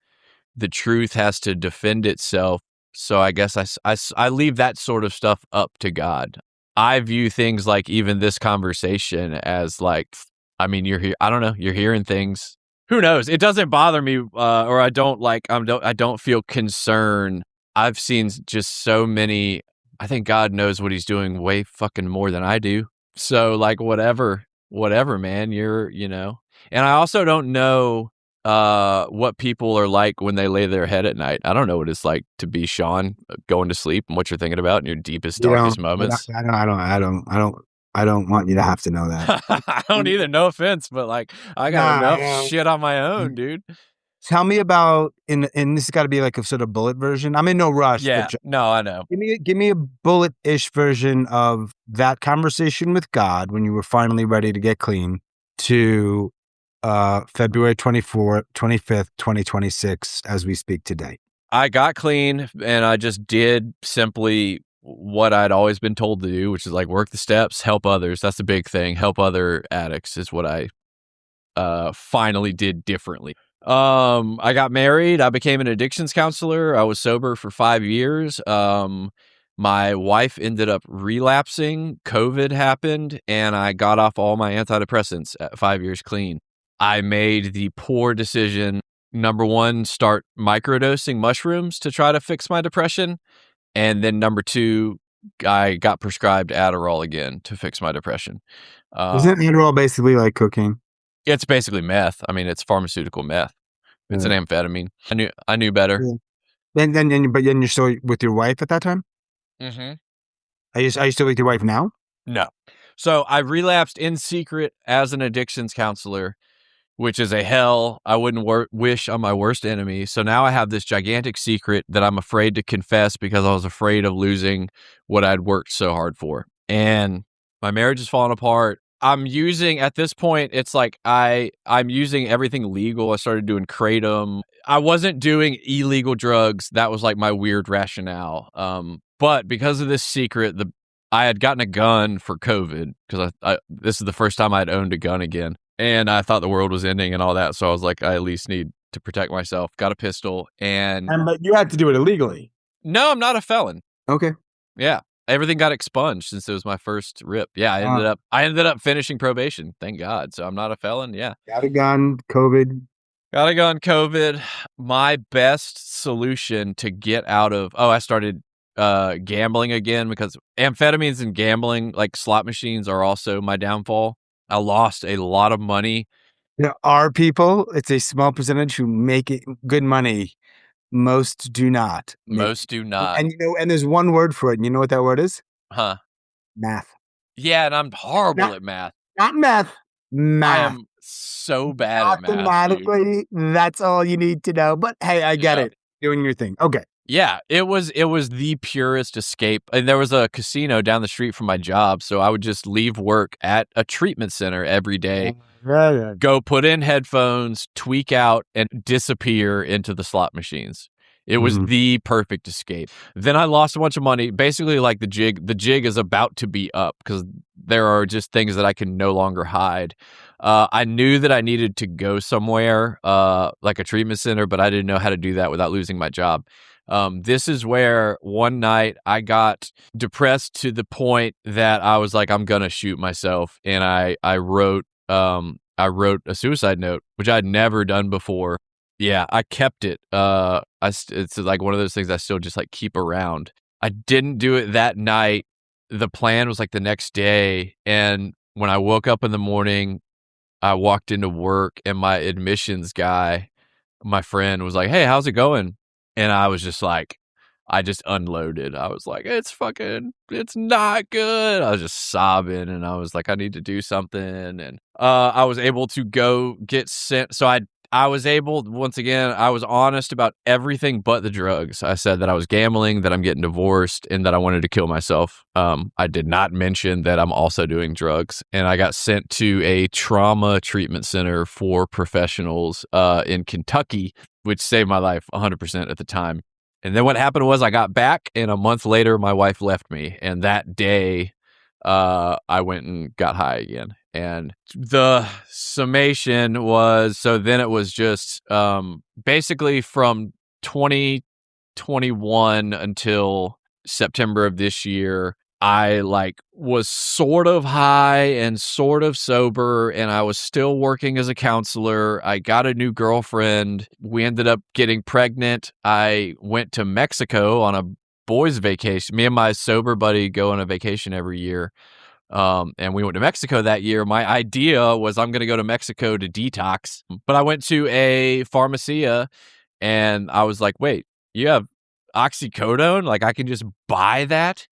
the truth has to defend itself. So I guess I leave that sort of stuff up to God. I view things like even this conversation as like, I mean, you're here. I don't know. You're hearing things. Who knows? It doesn't bother me, or I don't feel concern. I've seen just so many. I think God knows what he's doing way fucking more than I do. So like, whatever, man, and I also don't know what people are like when they lay their head at night. I don't know what it's like to be Sean going to sleep and what you're thinking about in your deepest, darkest moments. I don't want you to have to know that. I don't either. No offense, but like I got enough shit on my own, dude. Tell me about and this has got to be like a sort of bullet version. I'm in no rush. Yeah, no, I know. Give me a bullet-ish version of that conversation with God when you were finally ready to get clean to February 25th, 2026, as we speak today. I got clean and I just did simply what I'd always been told to do, which is like work the steps, help others. That's the big thing. Help other addicts is what I finally did differently. I got married. I became an addictions counselor. I was sober for 5 years. My wife ended up relapsing. COVID happened and I got off all my antidepressants at 5 years clean. I made the poor decision, number one, start microdosing mushrooms to try to fix my depression. And then number two, I got prescribed Adderall again to fix my depression. Isn't Adderall basically like cocaine? It's basically meth. I mean, it's pharmaceutical meth. It's an amphetamine. I knew better. Yeah. But then you're still with your wife at that time? Mm-hmm. Are you still with your wife now? No. So I relapsed in secret as an addictions counselor, which is a hell I wouldn't wish on my worst enemy. So now I have this gigantic secret that I'm afraid to confess because I was afraid of losing what I'd worked so hard for. And my marriage is falling apart. I'm using, at this point, it's like I'm using everything legal. I started doing kratom. I wasn't doing illegal drugs. That was like my weird rationale. But because of this secret, I had gotten a gun for COVID because this is the first time I'd owned a gun again. And I thought the world was ending and all that. So I was like, I at least need to protect myself. Got a pistol. But you had to do it illegally. No, I'm not a felon. Okay. Yeah. Everything got expunged since it was my first rip. Yeah, I ended up finishing probation. Thank God. So I'm not a felon. Yeah. Got a gun, COVID. Got a gun, COVID. My best solution to get out of, I started gambling again because amphetamines and gambling, like slot machines, are also my downfall. I lost a lot of money. There are people, it's a small percentage, who make it good money. Most do not. Most do not. And and there's one word for it. And you know what that word is? Huh. Math. Yeah, and I'm horrible at math. Not meth. Math. I am so bad at math. Automatically, that's all you need to know. But hey, I get it. Doing your thing. Okay. Yeah, it was the purest escape. And there was a casino down the street from my job, so I would just leave work at a treatment center every day. Go put in headphones, tweak out, and disappear into the slot machines. It was the perfect escape. Then I lost a bunch of money. Basically, like the jig is about to be up because there are just things that I can no longer hide. I knew that I needed to go somewhere, like a treatment center, but I didn't know how to do that without losing my job. This is where one night I got depressed to the point that I was like, I'm gonna shoot myself, and I wrote a suicide note, which I'd never done before. Yeah, I kept it. It's like one of those things I still just like keep around. I didn't do it that night. The plan was like the next day, and when I woke up in the morning, I walked into work, and my admissions guy, my friend, was like, "Hey, how's it going?" And I was just like, I just unloaded. I was like, it's not good. I was just sobbing, and I was like, I need to do something. And I was able to go get sent. So I was able, once again, I was honest about everything but the drugs. I said that I was gambling, that I'm getting divorced, and that I wanted to kill myself. I did not mention that I'm also doing drugs. And I got sent to a trauma treatment center for professionals in Kentucky, which saved my life 100% at the time. And then what happened was I got back, and a month later, my wife left me. And that day, I went and got high again. And the summation was, so then it was just basically from 2021 until September of this year, I was sort of high and sort of sober, and I was still working as a counselor. I got a new girlfriend. We ended up getting pregnant. I went to Mexico on a boys' vacation. Me and my sober buddy go on a vacation every year. And we went to Mexico that year. My idea was I'm going to go to Mexico to detox, but I went to a pharmacia and I was like, wait, you have oxycodone? Like I can just buy that?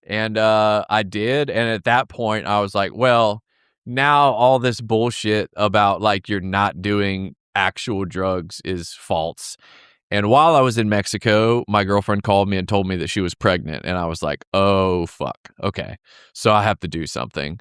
And I did. And at that point I was like, well, now all this bullshit about like you're not doing actual drugs is false. And while I was in Mexico, my girlfriend called me and told me that she was pregnant. And I was like, oh, fuck. Okay. So I have to do something.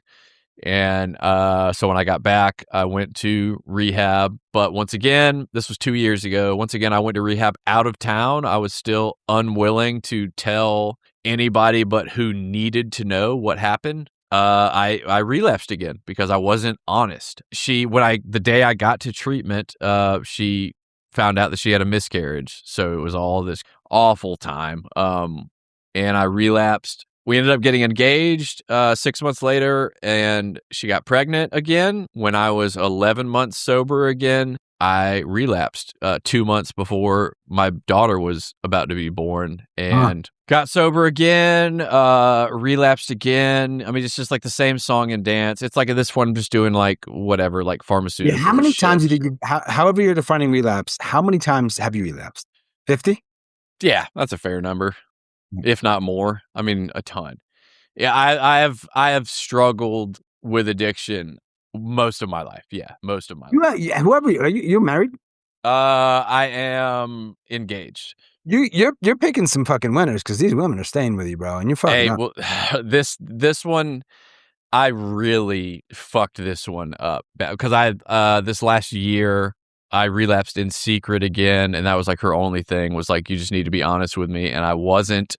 And so when I got back, I went to rehab. But once again, this was 2 years ago. Once again, I went to rehab out of town. I was still unwilling to tell anybody but who needed to know what happened. I relapsed again because I wasn't honest. The day I got to treatment, she found out that she had a miscarriage. So it was all this awful time. And I relapsed. We ended up getting engaged 6 months later, and she got pregnant again when I was 11 months sober again. I relapsed 2 months before my daughter was about to be born, and got sober again, relapsed again. I mean, it's just like the same song and dance. It's like at this point, I'm just doing like whatever, like pharmaceutical. Yeah, how many shit. times did you, however you're defining relapse, how many times have you relapsed? 50? Yeah, that's a fair number, if not more. I mean, a ton. Yeah, I have struggled with addiction most of my life. Yeah, most of my life. Whoever you're married? I am engaged. You're picking some fucking winners because these women are staying with you, bro, and you're fucking up. Well, this one, I really fucked this one up because I this last year I relapsed in secret again, and that was like her only thing was like, you just need to be honest with me, and I wasn't.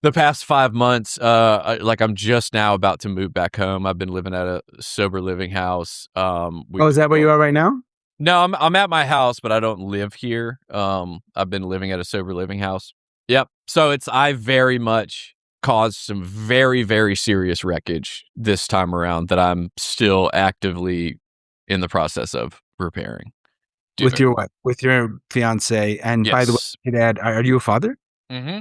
The past 5 months, like I'm just now about to move back home. I've been living at a sober living house. Is that where you are right now? No, I'm at my house, but I don't live here. I've been living at a sober living house. Yep. So I very much caused some very, very serious wreckage this time around that I'm still actively in the process of repairing. With your what? With your fiance. And by the way, Dad, are you a father? Mm-hmm.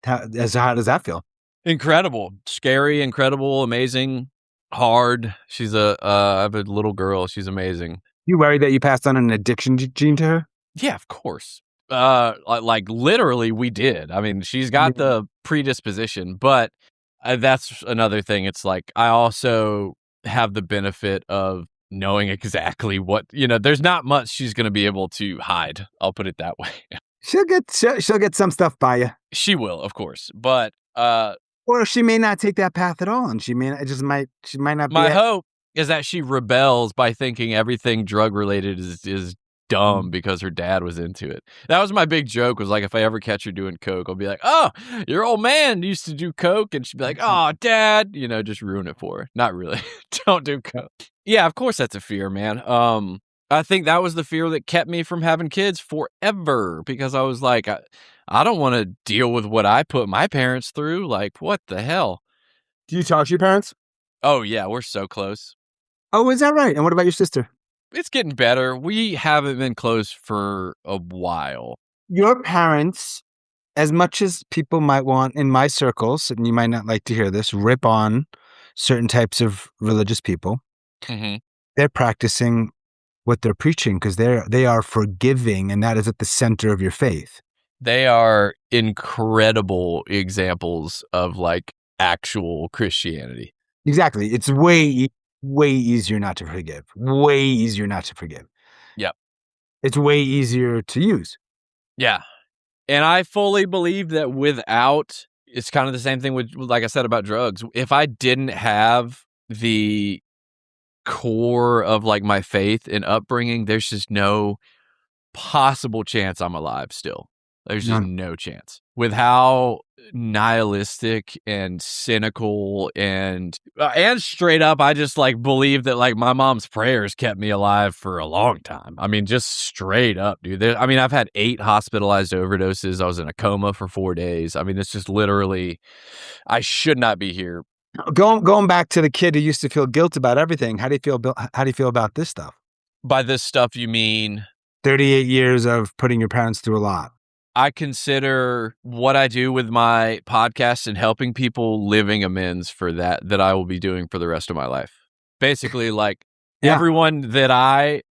How does that feel? Incredible, scary, incredible, amazing, hard. I have a little girl. She's amazing. You worried that you passed on an addiction gene to her? Yeah, of course. Like literally we did. I mean, she's got the predisposition, but that's another thing. It's like, I also have the benefit of knowing exactly what, there's not much she's going to be able to hide. I'll put it that way. She'll get some stuff by you. She will, of course, but or she may not take that path at all, and she might not. My hope is that she rebels by thinking everything drug related is dumb because her dad was into it. That was my big joke, was like, if I ever catch her doing coke, I'll be like, oh, your old man used to do coke, and she'd be like, oh, dad, just ruin it for her. Not really. Don't do coke. Yeah, of course that's a fear, man. I think that was the fear that kept me from having kids forever, because I was like, I don't want to deal with what I put my parents through. Like, what the hell? Do you talk to your parents? Oh, yeah, we're so close. Oh, is that right? And what about your sister? It's getting better. We haven't been close for a while. Your parents, as much as people might want in my circles, and you might not like to hear this, rip on certain types of religious people, they're practicing what they're preaching because they are forgiving, and that is at the center of your faith. They are incredible examples of like actual Christianity. Exactly. It's way easier not to forgive. Way easier not to forgive. Yep. It's way easier to use. Yeah. And I fully believe that without, it's kind of the same thing with, like I said, about drugs. If I didn't have the core of like my faith and upbringing, there's just no possible chance I'm alive still. There's just no chance. With how nihilistic and cynical and straight up, I just like believe that like my mom's prayers kept me alive for a long time. I mean, just straight up, dude. I've had 8 hospitalized overdoses. I was in a coma for 4 days. I mean, it's just literally, I should not be here. Going back to the kid who used to feel guilt about everything. How do you feel about this stuff? By this stuff, you mean 38 years of putting your parents through a lot. I consider what I do with my podcast and helping people living amends for that I will be doing for the rest of my life. Basically, like everyone that I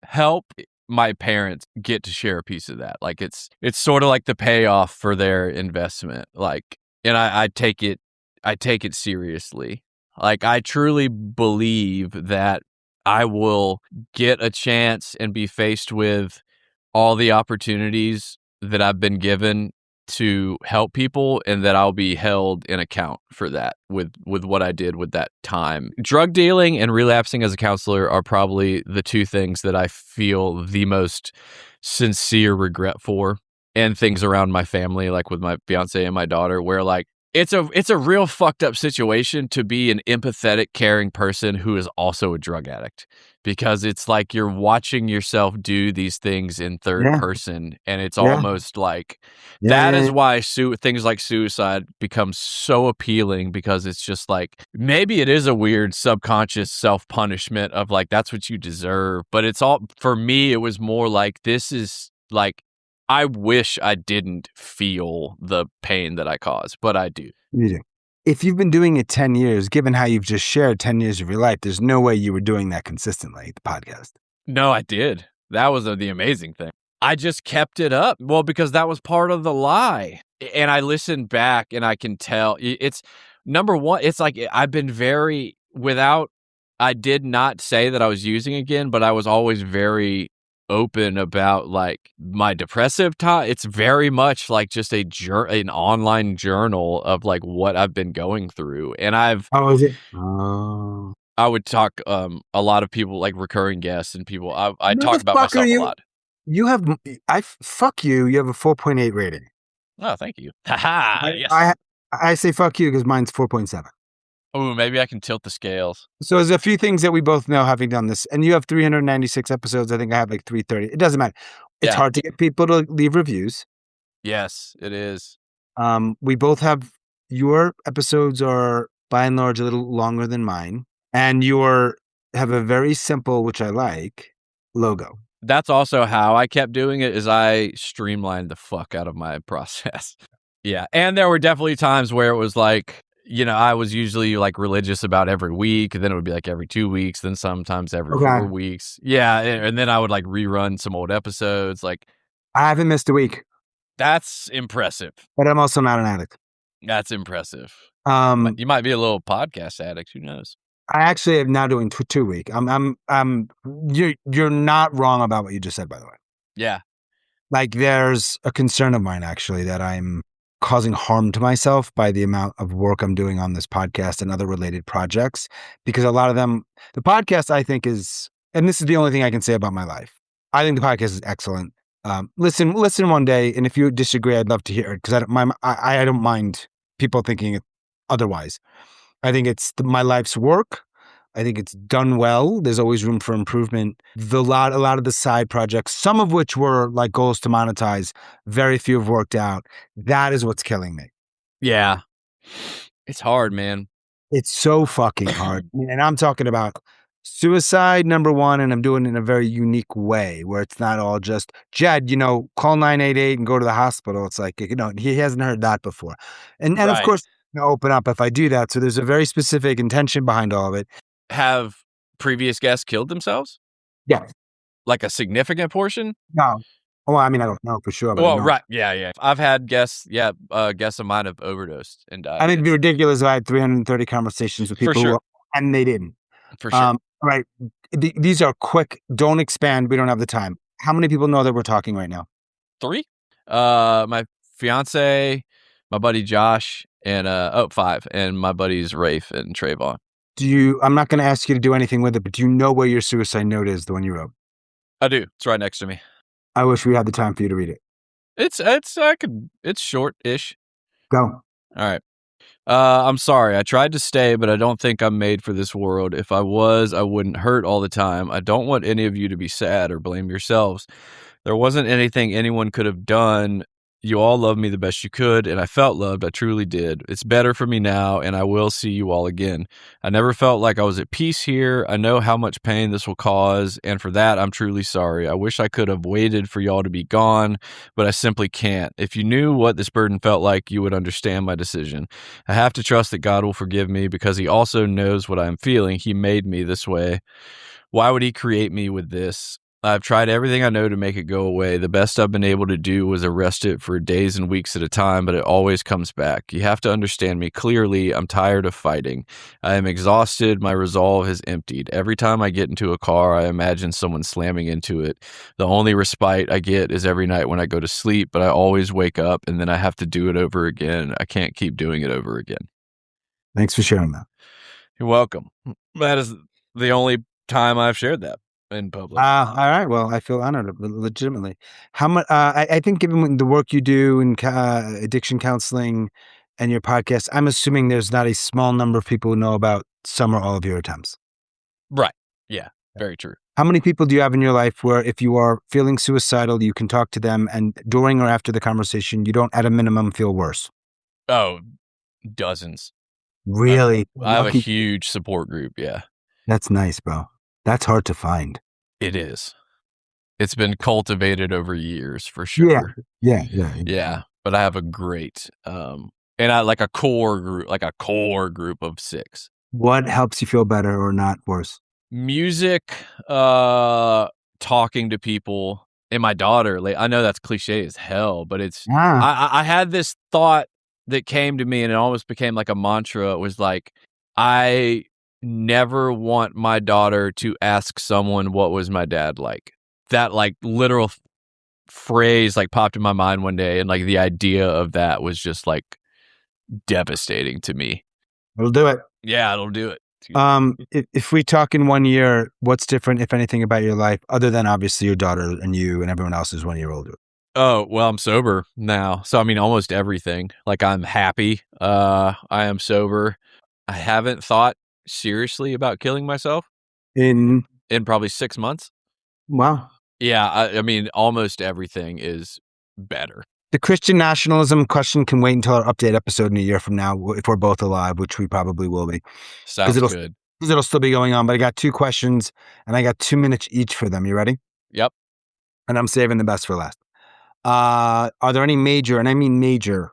help, my parents get to share a piece of that. Like it's sort of like the payoff for their investment. Like, and I take it seriously. Like, I truly believe that I will get a chance and be faced with all the opportunities that I've been given to help people, and that I'll be held in account for that with what I did with that time. Drug dealing and relapsing as a counselor are probably the 2 things that I feel the most sincere regret for, and things around my family, like with my fiance and my daughter, where like It's a real fucked up situation to be an empathetic, caring person who is also a drug addict, because it's like you're watching yourself do these things in third person, and it's almost like that is why things like suicide become so appealing, because it's just like maybe it is a weird subconscious self-punishment of like that's what you deserve, but it's all, for me it was more like this is like I wish I didn't feel the pain that I cause, but I do. You do. If you've been doing it 10 years, given how you've just shared 10 years of your life, there's no way you were doing that consistently, the podcast. No, I did. That was the amazing thing. I just kept it up. Well, because that was part of the lie. And I listened back and I can tell it's number one. It's like I've been I did not say that I was using again, but I was always very open about like my depressive time. It's very much like just an online journal of like what I've been going through. And is it? Oh. I would talk a lot of people, like recurring guests and people. I talk about myself a lot. You have fuck you. You have a 4.8 rating. Oh, thank you. Haha. Yes. I say fuck you because mine's 4.7. Oh, maybe I can tilt the scales. So there's a few things that we both know having done this, and you have 396 episodes. I think I have like 330. It doesn't matter. It's hard to get people to leave reviews. Yes, it is. We both have, your episodes are by and large a little longer than mine, and have a very simple, which I like, logo. That's also how I kept doing it, is I streamlined the fuck out of my process. Yeah. And there were definitely times where it was like, I was usually like religious about every week, and then it would be like every 2 weeks, then sometimes every 4 weeks. Yeah. And then I would like rerun some old episodes. Like, I haven't missed a week. That's impressive. But I'm also not an addict. That's impressive. You might be a little podcast addict. Who knows? I actually am now doing 2 week. You're not wrong about what you just said, by the way. Yeah. Like there's a concern of mine actually that I'm causing harm to myself by the amount of work I'm doing on this podcast and other related projects, because a lot of them, the podcast I think is, and this is the only thing I can say about my life, I think the podcast is excellent. Listen one day, and if you disagree, I'd love to hear it, because I don't mind people thinking it otherwise. I think it's my life's work. I think it's done well. There's always room for improvement. A lot of the side projects, some of which were like goals to monetize, very few have worked out. That is what's killing me. Yeah. It's hard, man. It's so fucking hard. And I'm talking about suicide, number one, and I'm doing it in a very unique way where it's not all just, Jed, call 988 and go to the hospital. It's like, he hasn't heard that before. And right. Of course, open up if I do that. So there's a very specific intention behind all of it. Have previous guests killed themselves? Yeah. Like a significant portion? No. Well, I mean, I don't know for sure. But right. Yeah. I've had guests, guests of mine have overdosed and died. I mean, it'd be ridiculous if I had 330 conversations with people and they didn't. For sure. Right. These are quick. Don't expand. We don't have the time. How many people know that we're talking right now? 3. My fiance, my buddy Josh, and 5, and my buddies Rafe and Trayvon. I'm not going to ask you to do anything with it, but do you know where your suicide note is, the one you wrote? I do. It's right next to me. I wish we had the time for you to read it. It's short-ish. Go. All right. I'm sorry. I tried to stay, but I don't think I'm made for this world. If I was, I wouldn't hurt all the time. I don't want any of you to be sad or blame yourselves. There wasn't anything anyone could have done. You all loved me the best you could, and I felt loved. I truly did. It's better for me now, and I will see you all again. I never felt like I was at peace here. I know how much pain this will cause, and for that, I'm truly sorry. I wish I could have waited for y'all to be gone, but I simply can't. If you knew what this burden felt like, you would understand my decision. I have to trust that God will forgive me because he also knows what I'm feeling. He made me this way. Why would he create me with this? I've tried everything I know to make it go away. The best I've been able to do was arrest it for days and weeks at a time, but it always comes back. You have to understand me clearly. I'm tired of fighting. I am exhausted. My resolve has emptied. Every time I get into a car, I imagine someone slamming into it. The only respite I get is every night when I go to sleep, but I always wake up and then I have to do it over again. I can't keep doing it over again. Thanks for sharing that. You're welcome. That is the only time I've shared that in public. All right. Well, I feel honored, legitimately. How much? I think, given the work you do in addiction counseling and your podcast, I'm assuming there's not a small number of people who know about some or all of your attempts. Right. Yeah. Very true. How many people do you have in your life where if you are feeling suicidal, you can talk to them and during or after the conversation, you don't at a minimum feel worse? Oh, dozens. Really? I have a huge support group. Yeah. That's nice, bro. That's hard to find. It is. It's been cultivated over years for sure. Yeah. But I have a great, and I like a core group of 6. What helps you feel better or not worse? Music, talking to people, and my daughter. Like, I know that's cliche as hell, but it's. I had this thought that came to me, and it almost became like a mantra. It was like, I never want my daughter to ask someone what was my dad like. That like literal phrase like popped in my mind one day, and like the idea of that was just like devastating to me. It'll do it. Yeah, it'll do it. If we talk in 1 year, what's different, if anything, about your life, other than obviously your daughter and you and everyone else is 1 year older? Oh, well, I'm sober now. So, I mean, almost everything. Like, I'm happy. I am sober. I haven't thought seriously about killing myself in probably 6 months. Wow. Yeah, I mean, almost everything is better. The Christian nationalism question can wait until our update episode in a year from now, if we're both alive, which we probably will be. Sounds good. Because it'll still be going on, but I got 2 questions, and I got 2 minutes each for them. You ready? Yep. And I'm saving the best for last. Are there any major, and I mean major,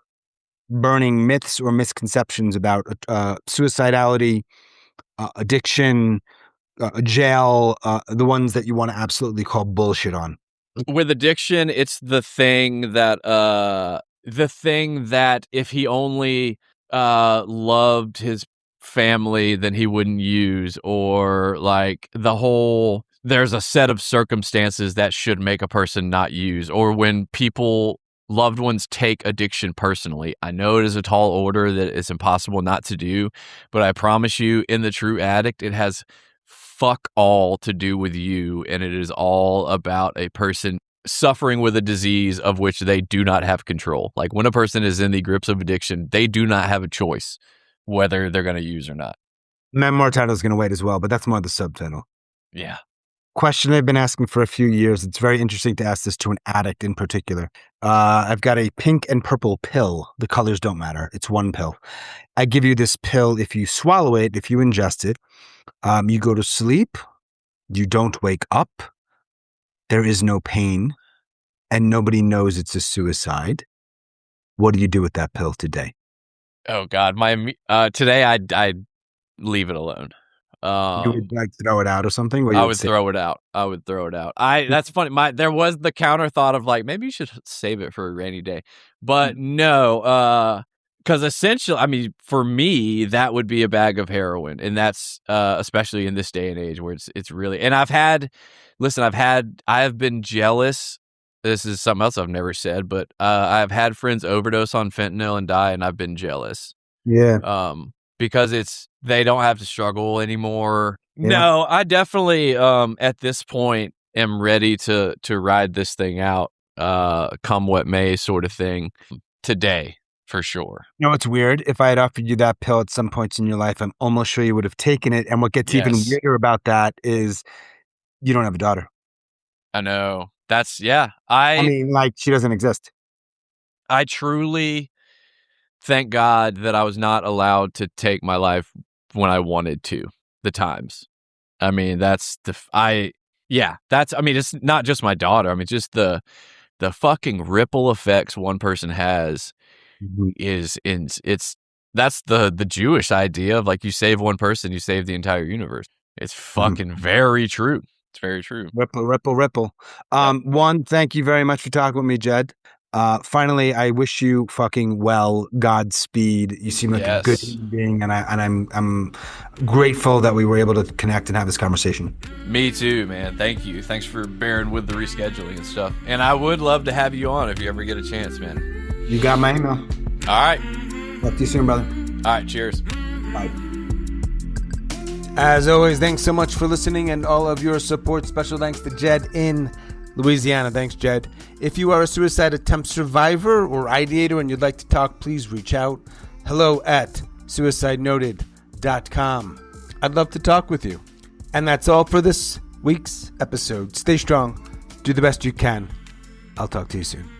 burning myths or misconceptions about suicidality, addiction, jail, the ones that you want to absolutely call bullshit on? With addiction, it's the thing that if he only loved his family, then he wouldn't use, or like there's a set of circumstances that should make a person not use, or when loved ones take addiction personally. I know it is a tall order that it's impossible not to do, but I promise you, in the true addict, it has fuck all to do with you, and it is all about a person suffering with a disease of which they do not have control. Like, when a person is in the grips of addiction, they do not have a choice whether they're going to use or not. Memoir title is going to wait as well, but that's more the subtitle. Yeah. Question I've been asking for a few years. It's very interesting to ask this to an addict in particular. I've got a pink and purple pill. The colors don't matter. It's one pill. I give you this pill. If you swallow it, if you ingest it, you go to sleep. You don't wake up. There is no pain, and nobody knows it's a suicide. What do you do with that pill today? Oh God, today I'd leave it alone. You would like throw it out or something? I would throw it out. That's funny. There was the counter thought of like, maybe you should save it for a rainy day, but no, because essentially, I mean, for me, that would be a bag of heroin, and that's especially in this day and age where it's really. And I have been jealous. This is something else I've never said, but I've had friends overdose on fentanyl and die, and I've been jealous. Yeah. Because they don't have to struggle anymore. Yeah. No, I definitely at this point am ready to ride this thing out, come what may, sort of thing. Today, for sure. You know what's weird? If I had offered you that pill at some points in your life, I'm almost sure you would have taken it. And what gets even weirder about that is you don't have a daughter. I know. That's I mean, like, she doesn't exist. I truly thank God that I was not allowed to take my life when I wanted to. The times. I mean, it's not just my daughter. I mean, just the fucking ripple effects one person has that's the Jewish idea of like, you save one person, you save the entire universe. It's fucking very true. It's very true. Ripple. One, thank you very much for talking with me, Jed. Finally, I wish you fucking well. Godspeed. You seem like a good human being, and I'm grateful that we were able to connect and have this conversation. Me too, man. Thank you. Thanks for bearing with the rescheduling and stuff. And I would love to have you on if you ever get a chance, man. You got my email. All right. Talk to you soon, brother. All right. Cheers. Bye. As always, thanks so much for listening and all of your support. Special thanks to Jed in Louisiana. Thanks, Jed. If you are a suicide attempt survivor or ideator and you'd like to talk, please reach out. hello@suicidenoted.com. I'd love to talk with you. And that's all for this week's episode. Stay strong. Do the best you can. I'll talk to you soon.